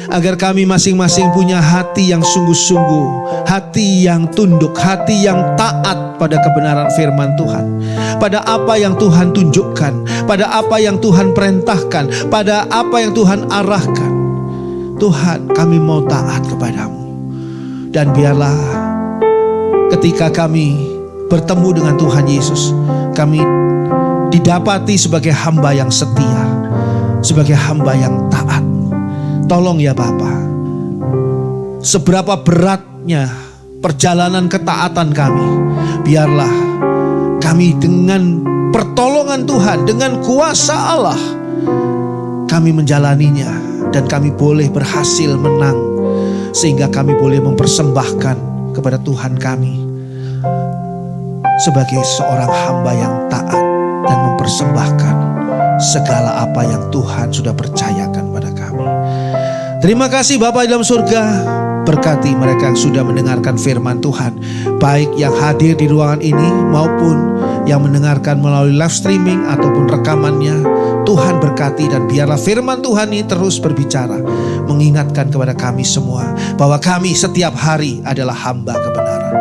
agar kami masing-masing punya hati yang sungguh-sungguh, hati yang tunduk, hati yang taat pada kebenaran firman Tuhan, pada apa yang Tuhan tunjukkan, pada apa yang Tuhan perintahkan, pada apa yang Tuhan arahkan. Tuhan, kami mau taat kepadamu. Dan biarlah ketika kami bertemu dengan Tuhan Yesus, kami didapati sebagai hamba yang setia, sebagai hamba yang taat. Tolong ya Bapa, seberapa beratnya perjalanan ketaatan kami, biarlah kami dengan pertolongan Tuhan, dengan kuasa Allah, kami menjalaninya dan kami boleh berhasil menang, sehingga kami boleh mempersembahkan kepada Tuhan kami sebagai seorang hamba yang taat dan mempersembahkan segala apa yang Tuhan sudah percayakan pada kami. Terima kasih Bapa di dalam surga, berkati mereka yang sudah mendengarkan firman Tuhan, baik yang hadir di ruangan ini maupun yang mendengarkan melalui live streaming ataupun rekamannya. Tuhan berkati dan biarlah firman Tuhan ini terus berbicara, mengingatkan kepada kami semua bahwa kami setiap hari adalah hamba kebenaran.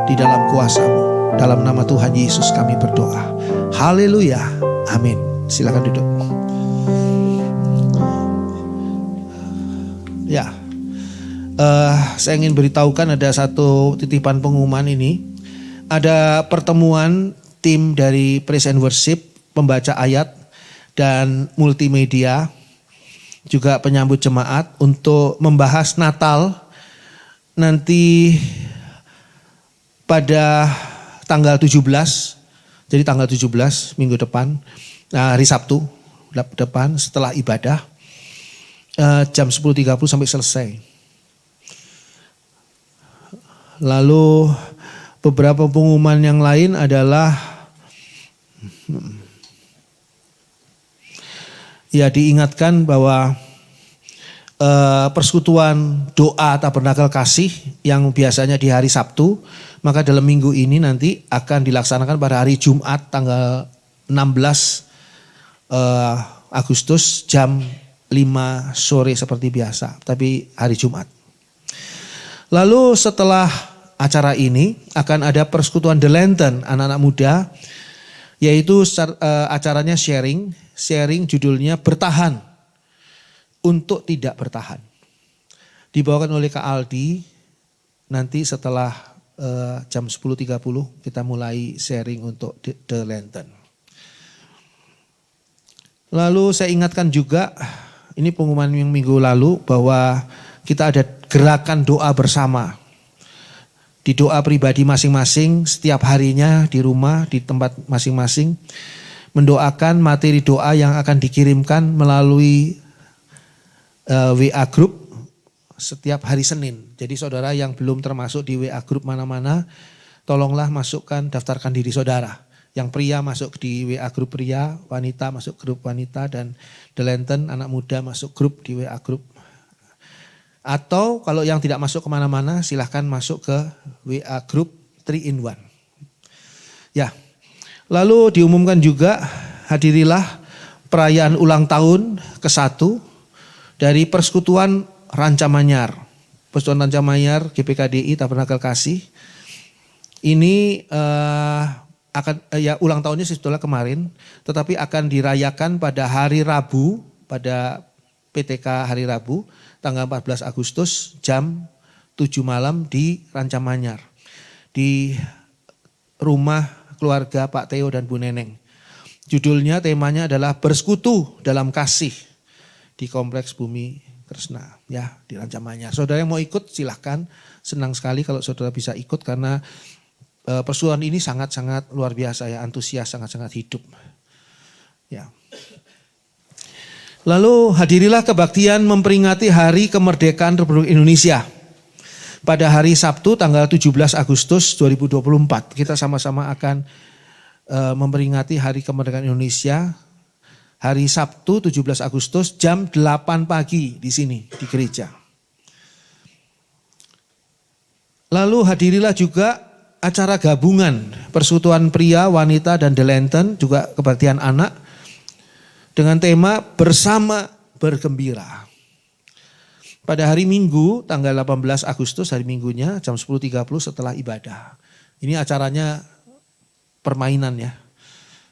Di dalam kuasa-Mu, dalam nama Tuhan Yesus kami berdoa. Haleluya, amin. Silakan duduk. Ya, saya ingin beritahukan ada satu titipan pengumuman ini. Ada pertemuan tim dari Praise and Worship, pembaca ayat dan multimedia, juga penyambut jemaat untuk membahas Natal nanti pada tanggal 17. Jadi tanggal 17 minggu depan, hari Sabtu depan setelah ibadah. Jam 10.30 sampai selesai. Lalu beberapa pengumuman yang lain adalah ya diingatkan bahwa persekutuan doa Tabernakel Kasih yang biasanya di hari Sabtu, maka dalam minggu ini nanti akan dilaksanakan pada hari Jumat tanggal 16 Agustus jam 5 sore seperti biasa, tapi hari Jumat. Lalu setelah acara ini akan ada persekutuan The Lantern anak-anak muda, yaitu acaranya sharing judulnya Bertahan untuk Tidak Bertahan. Dibawakan oleh Kak Aldi, nanti setelah jam 10.30 kita mulai sharing untuk The Lantern. Lalu saya ingatkan juga, ini pengumuman yang minggu lalu, bahwa kita ada gerakan doa bersama. di doa pribadi masing-masing setiap harinya di rumah, di tempat masing-masing, mendoakan materi doa yang akan dikirimkan melalui WA Group setiap hari Senin. Jadi saudara yang belum termasuk di WA Group mana-mana, tolonglah masukkan, daftarkan diri saudara. Yang pria masuk di WA Group pria, wanita masuk grup wanita, dan Delenten anak muda masuk grup di WA Group. Atau kalau yang tidak masuk kemana-mana silahkan masuk ke WA Group 3-in-1. Ya, lalu diumumkan juga hadirilah perayaan ulang tahun ke-1 dari Persekutuan Rancamanyar. Persekutuan Rancamanyar GPKDI Tabernakel Kasih. Ini akan ulang tahunnya sebetulnya kemarin, tetapi akan dirayakan pada hari Rabu, pada PTK hari Rabu, tanggal 14 Agustus jam 7 malam di Rancamanyar. Di rumah keluarga Pak Theo dan Bu Neneng. Judulnya, temanya adalah Bersekutu dalam Kasih di Kompleks Bumi Kresna, ya, di Rancamanyar. Saudara yang mau ikut silahkan, senang sekali kalau saudara bisa ikut karena persekutuan ini sangat-sangat luar biasa ya, antusias, sangat-sangat hidup. Ya. Lalu hadirilah kebaktian memperingati Hari Kemerdekaan Republik Indonesia. Pada hari Sabtu tanggal 17 Agustus 2024. Kita sama-sama akan memperingati Hari Kemerdekaan Indonesia. Hari Sabtu 17 Agustus jam 8 pagi di sini, di gereja. Lalu hadirilah juga acara gabungan Persekutuan Pria, Wanita, dan Delenten, juga kebaktian anak, dengan tema Bersama Bergembira. Pada hari Minggu tanggal 18 Agustus, hari Minggunya jam 10.30 setelah ibadah. Ini acaranya permainan ya.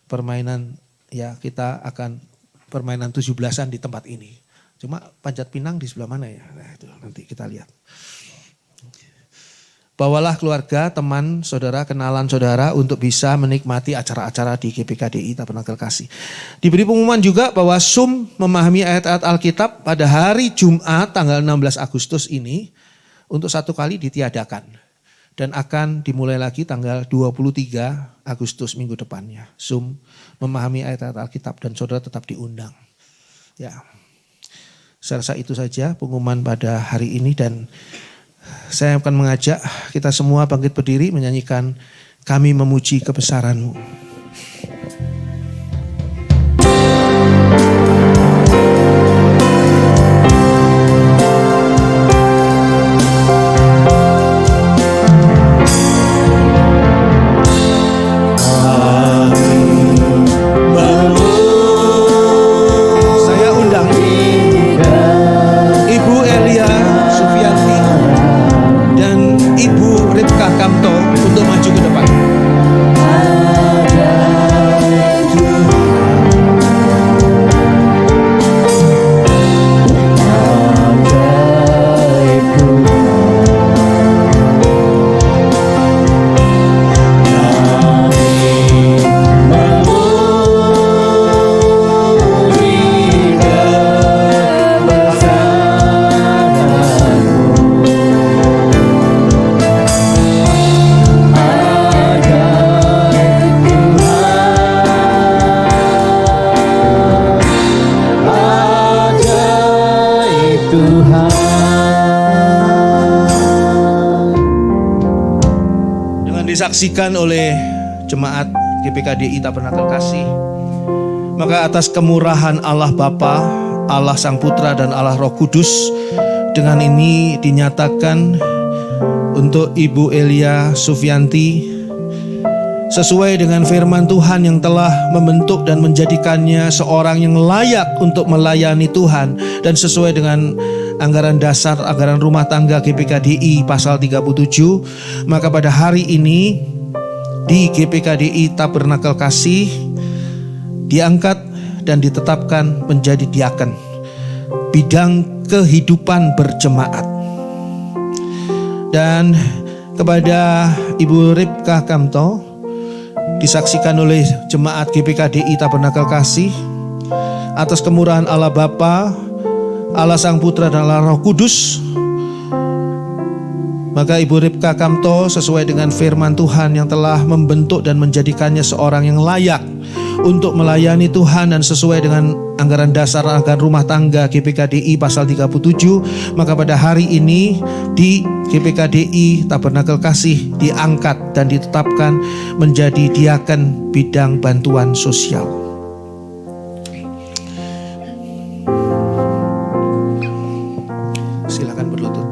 Permainan ya, kita akan permainan 17-an di tempat ini. Cuma Panjat Pinang di sebelah mana ya? Nah, itu nanti kita lihat. Bawalah keluarga, teman, saudara, kenalan saudara untuk bisa menikmati acara-acara di GPKDI Tabernakel Kasih. Diberi pengumuman juga bahwa Zoom memahami ayat-ayat Alkitab pada hari Jumat tanggal 16 Agustus ini untuk 1 kali ditiadakan. Dan akan dimulai lagi tanggal 23 Agustus minggu depannya. Zoom memahami ayat-ayat Alkitab dan saudara tetap diundang. Ya, saya rasa itu saja pengumuman pada hari ini, dan saya akan mengajak kita semua bangkit berdiri menyanyikan Kami Memuji Kebesaran-Mu. Saya undang Ibu Elia Sufianti dan Ibu Ripka Kamto untuk maju ke depan. Disaksikan oleh jemaat GPKDI Tabernakel Kasih, maka atas kemurahan Allah Bapa, Allah Sang Putra, dan Allah Roh Kudus, dengan ini dinyatakan untuk Ibu Elia Sufianti sesuai dengan firman Tuhan yang telah membentuk dan menjadikannya seorang yang layak untuk melayani Tuhan, dan sesuai dengan anggaran dasar, anggaran rumah tangga GPKDI pasal 37, maka pada hari ini di GPKDI Tabernakel Kasih diangkat dan ditetapkan menjadi diaken bidang kehidupan berjemaat. Dan kepada Ibu Ripka Kamto disaksikan oleh jemaat GPKDI Tabernakel Kasih atas kemurahan Allah Bapa, Allah Sang Putra, dan Allah Roh Kudus, Maka Ibu Ripka Kamto sesuai dengan firman Tuhan yang telah membentuk dan menjadikannya seorang yang layak untuk melayani Tuhan dan sesuai dengan anggaran dasar anggaran rumah tangga GPKDI pasal 37, maka pada hari ini di GPKDI Tabernakel Kasih diangkat dan ditetapkan menjadi diaken bidang bantuan sosial. Silakan berlutut.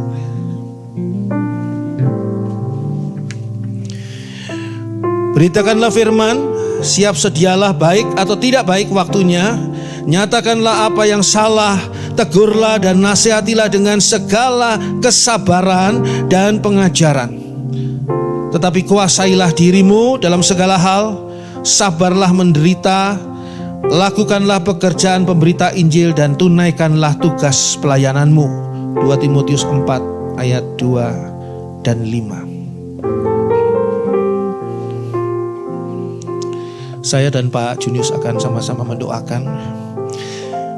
Beritakanlah firman, siap sedialah baik atau tidak baik waktunya. Nyatakanlah apa yang salah, tegurlah dan nasihatilah dengan segala kesabaran dan pengajaran. Tetapi kuasailah dirimu dalam segala hal, sabarlah menderita, lakukanlah pekerjaan pemberita Injil dan tunaikanlah tugas pelayananmu. 2 Timotius 4 ayat 2 dan 5. Saya dan Pak Junius akan sama-sama mendoakan.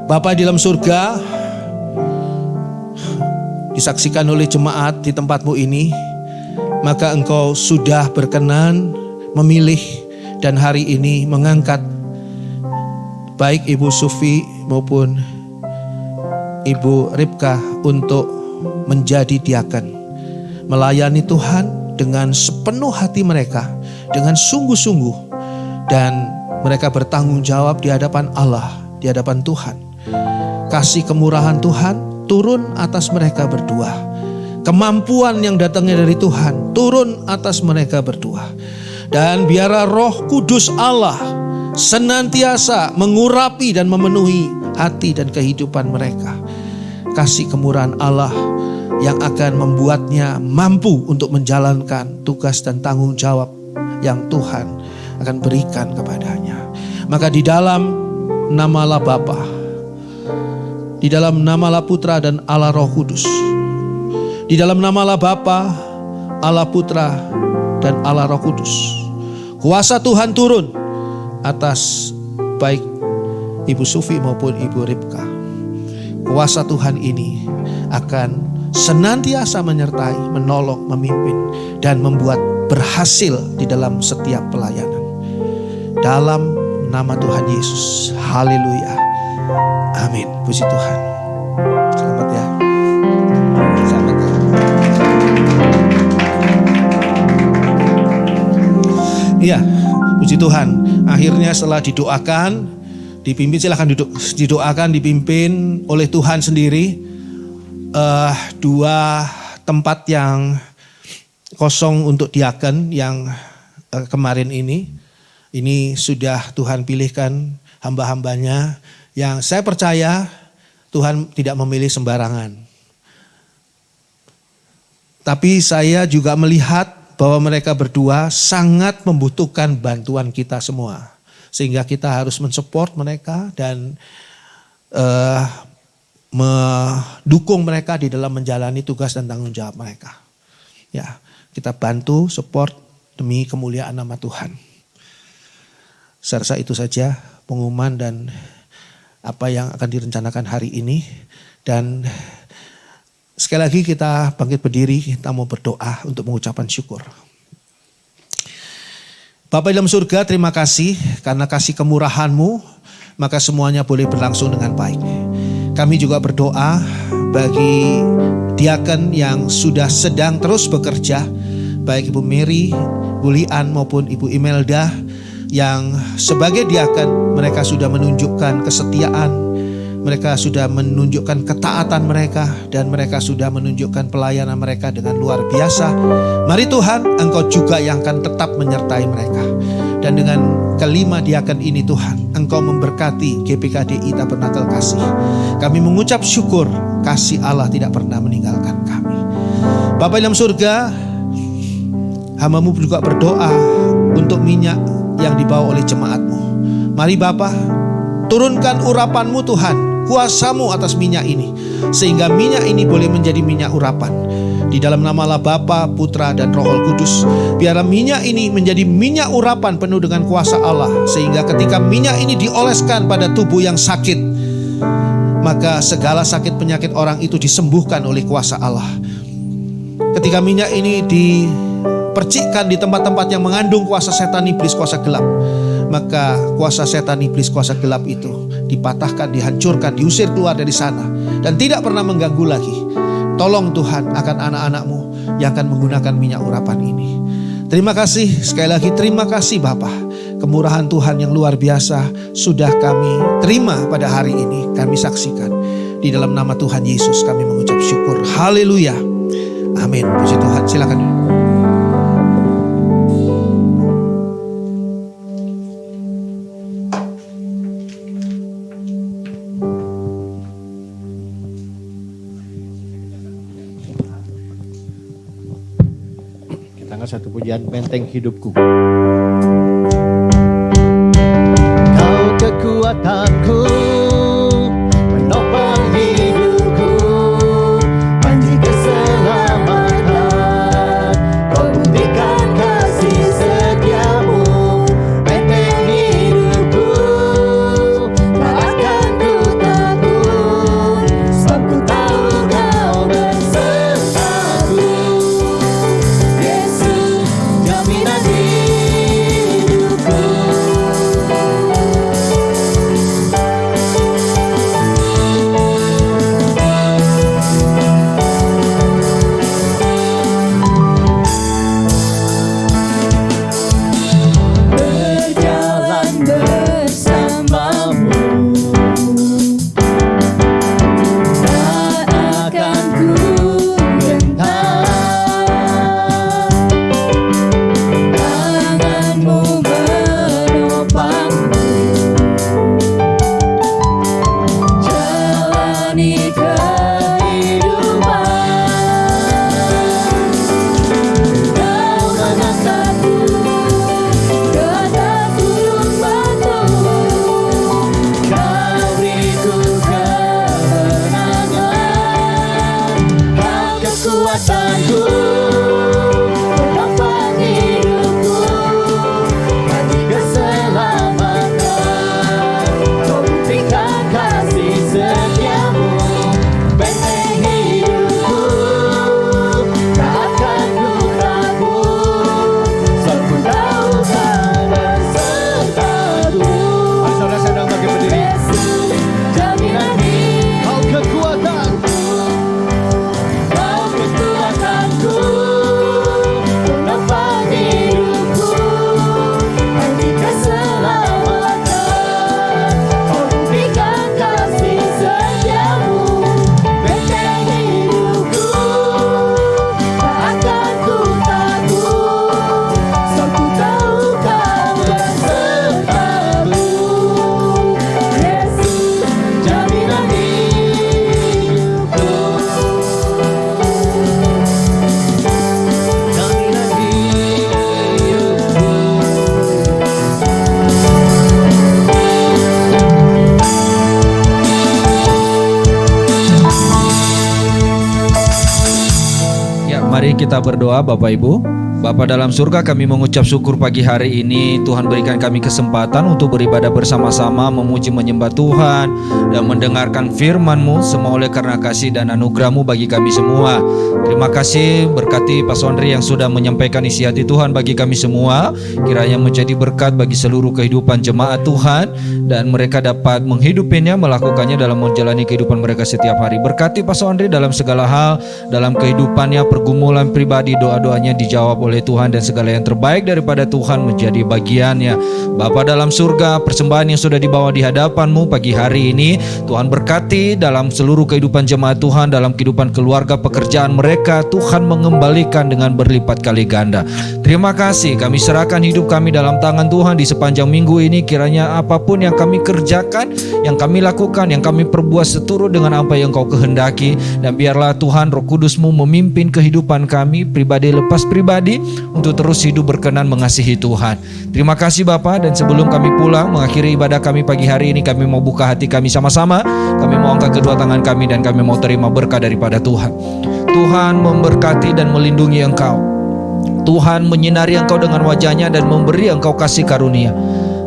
Bapa di dalam surga, disaksikan oleh jemaat di tempatmu ini, maka Engkau sudah berkenan memilih dan hari ini mengangkat baik Ibu Sufi maupun Ibu Ripka untuk menjadi diaken, melayani Tuhan dengan sepenuh hati mereka, dengan sungguh-sungguh, dan mereka bertanggung jawab di hadapan Allah, di hadapan Tuhan. Kasih kemurahan Tuhan turun atas mereka berdua. Kemampuan yang datangnya dari Tuhan turun atas mereka berdua. Dan biarlah Roh Kudus Allah senantiasa mengurapi dan memenuhi hati dan kehidupan mereka. Kasih kemurahan Allah yang akan membuatnya mampu untuk menjalankan tugas dan tanggung jawab yang Tuhan akan berikan kepadanya. Maka di dalam namalah Bapa, di dalam namalah Putra dan Allah Roh Kudus, di dalam namalah Bapa, Allah Putra dan Allah Roh Kudus, kuasa Tuhan turun atas baik Ibu Sufi maupun Ibu Ripka. Kuasa Tuhan ini akan senantiasa menyertai, menolong, memimpin dan membuat berhasil di dalam setiap pelayanan. Dalam nama Tuhan Yesus. Haleluya. Amin. Puji Tuhan. Selamat ya. Selamat ya. Iya, puji Tuhan. Akhirnya setelah didoakan, dipimpin, silahkan duduk. Didoakan, dipimpin oleh Tuhan sendiri. Dua tempat yang kosong untuk diaken yang kemarin ini sudah Tuhan pilihkan hamba-hambanya yang saya percaya Tuhan tidak memilih sembarangan. Tapi saya juga melihat bahwa mereka berdua sangat membutuhkan bantuan kita semua. Sehingga kita harus mensupport mereka dan mendukung mereka di dalam menjalani tugas dan tanggung jawab mereka. Ya, kita bantu, support demi kemuliaan nama Tuhan. Saya rasa itu saja pengumuman dan apa yang akan direncanakan hari ini. Dan sekali lagi kita bangkit berdiri, kita mau berdoa untuk mengucapkan syukur. Bapa dalam surga, terima kasih karena kasih kemurahan-Mu, maka semuanya boleh berlangsung dengan baik. Kami juga berdoa bagi diaken yang sudah sedang terus bekerja, baik Ibu Mary, Ibu Lian maupun Ibu Imelda, yang sebagai diaken mereka sudah menunjukkan kesetiaan, mereka sudah menunjukkan ketaatan mereka, dan mereka sudah menunjukkan pelayanan mereka dengan luar biasa. Mari Tuhan, Engkau juga yang akan tetap menyertai mereka. Dan dengan kelima diaken ini Tuhan, Engkau memberkati GPKDI Tabernakel Kasih. Kami mengucap syukur, kasih Allah tidak pernah meninggalkan kami. Bapa dalam surga, hamba-Mu juga berdoa untuk minyak yang dibawa oleh jemaat-Mu. Mari Bapa, turunkan urapan-Mu Tuhan, kuasa-Mu atas minyak ini, sehingga minyak ini boleh menjadi minyak urapan. Di dalam namalah Bapa, Putra dan Roh Kudus, biarlah minyak ini menjadi minyak urapan penuh dengan kuasa Allah, sehingga ketika minyak ini dioleskan pada tubuh yang sakit, maka segala sakit penyakit orang itu disembuhkan oleh kuasa Allah. ketika minyak ini dipercikkan di tempat-tempat yang mengandung kuasa setan iblis, kuasa gelap, maka kuasa setan iblis, kuasa gelap itu dipatahkan, dihancurkan, diusir keluar dari sana dan tidak pernah mengganggu lagi. Tolong Tuhan akan anak-anak-Mu yang akan menggunakan minyak urapan ini. Terima kasih, sekali lagi terima kasih Bapa. Kemurahan Tuhan yang luar biasa sudah kami terima pada hari ini, kami saksikan. Di dalam nama Tuhan Yesus kami mengucap syukur. Haleluya. Amin. Puji Tuhan. Silakan. Kita angkat satu pujian, Benteng Hidupku. Kau kekuatanku, menopang hidupku, panji keselamatan, kau buktikan kasih setiamu, benteng hidupku, tak akan ku takut, sebab ku tahu kau besertaku. Yesus, jaminan hidupku. Berjalan bersamamu, tak akan ku gentar. Tanganmu menopangku, jalani kehidupan. Kau mengangkatku ke atas gunung batu, kau beriku kemenangan. Kau kekuatanku, penopang hidupku, panji keselamatan, kau buktikan kasih setiamu, benteng hidupku, tak akan ku takut, sebab ku tahu kau besertaku. Mari saudara sedang bagi berdiri. Yesus, jaminan hidup. Kau kekuatanku, kau kekuatanku, penopang hidupku, panji keselamatan, kau buktikan kasih setiamu, benteng hidupku, tak akan ku takut, sebab ku tahu kau besertaku. Yesus, jaminan hidupku. Jaminan hidupku. Ya, mari kita berdoa Bapak Ibu. Bapa dalam surga, kami mengucap syukur pagi hari ini Tuhan berikan kami kesempatan untuk beribadah bersama-sama, memuji menyembah Tuhan dan mendengarkan firman-Mu, semua oleh karena kasih dan anugerah-Mu bagi kami semua. Terima kasih, berkati Pastor Andri yang sudah menyampaikan isi hati Tuhan bagi kami semua, kiranya menjadi berkat bagi seluruh kehidupan jemaat Tuhan dan mereka dapat menghidupinya, melakukannya dalam menjalani kehidupan mereka setiap hari. Berkati Pastor Andri dalam segala hal, dalam kehidupannya, pergumulan pribadi, doa-doanya dijawab oleh Tuhan dan segala yang terbaik daripada Tuhan menjadi bagiannya. Bapa dalam surga, persembahan yang sudah dibawa di hadapan-Mu pagi hari ini, Tuhan berkati dalam seluruh kehidupan jemaat Tuhan, dalam kehidupan keluarga, pekerjaan mereka, Tuhan mengembalikan dengan berlipat kali ganda. Terima kasih, kami serahkan hidup kami dalam tangan Tuhan di sepanjang minggu ini. Kiranya apapun yang kami kerjakan, yang kami lakukan, yang kami perbuat seturut dengan apa yang Kau kehendaki, dan biarlah Tuhan Roh Kudus-Mu memimpin kehidupan kami pribadi lepas pribadi untuk terus hidup berkenan mengasihi Tuhan. Terima kasih Bapa, dan sebelum kami pulang mengakhiri ibadah kami pagi hari ini, kami mau buka hati kami sama-sama. Kami mau angkat kedua tangan kami dan kami mau terima berkat daripada Tuhan. Tuhan memberkati dan melindungi engkau. Tuhan menyinari engkau dengan wajah-Nya dan memberi engkau kasih karunia.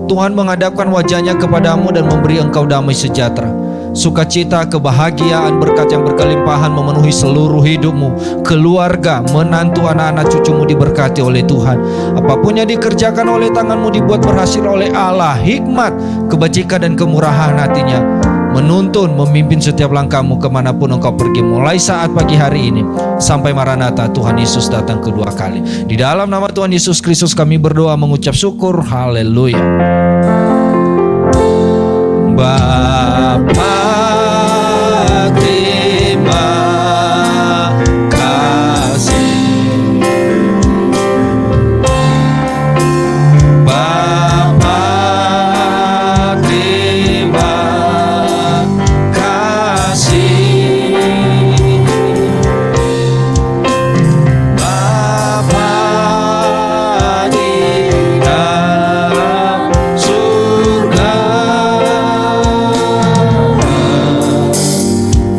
Tuhan menghadapkan wajah-Nya kepadamu dan memberi engkau damai sejahtera. sukacita, kebahagiaan, berkat yang berkelimpahan memenuhi seluruh hidupmu, keluarga, menantu, anak-anak cucumu diberkati oleh Tuhan. Apapun yang dikerjakan oleh tanganmu dibuat berhasil oleh Allah. Hikmat, kebajikan dan kemurahan hatinya menuntun, memimpin setiap langkahmu kemanapun engkau pergi, mulai saat pagi hari ini sampai Maranatha Tuhan Yesus datang kedua kali. Di dalam nama Tuhan Yesus Kristus kami berdoa mengucap syukur. Haleluya. Bapa, terima kasih. Bapa, terima kasih. Bapa di dalam surga,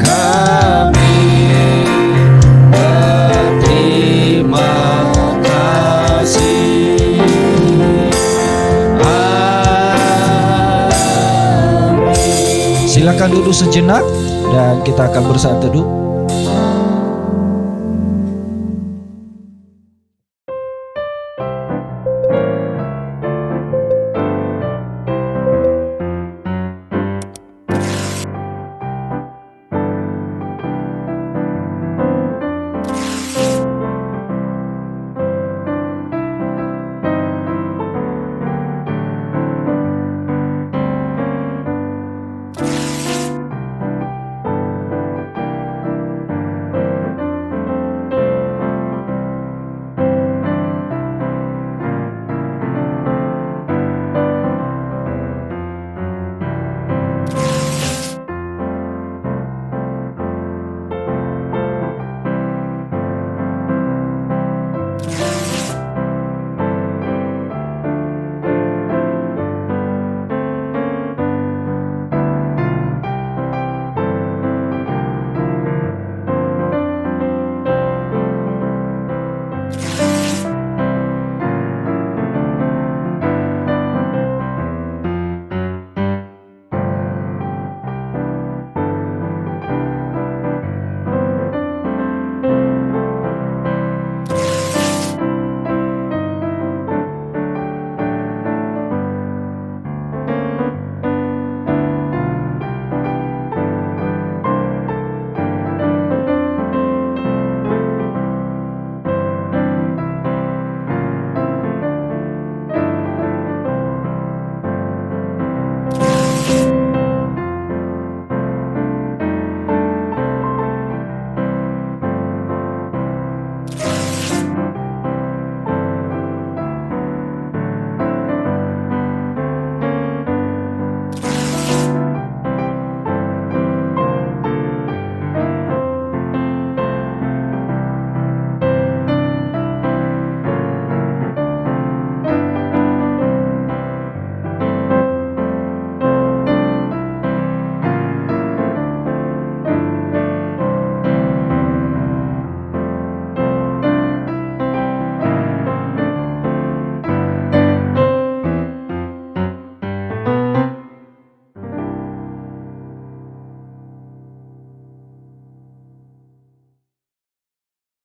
kami berterima kasih. Amin. Silakan duduk sejenak dan kita akan bersatu teduh.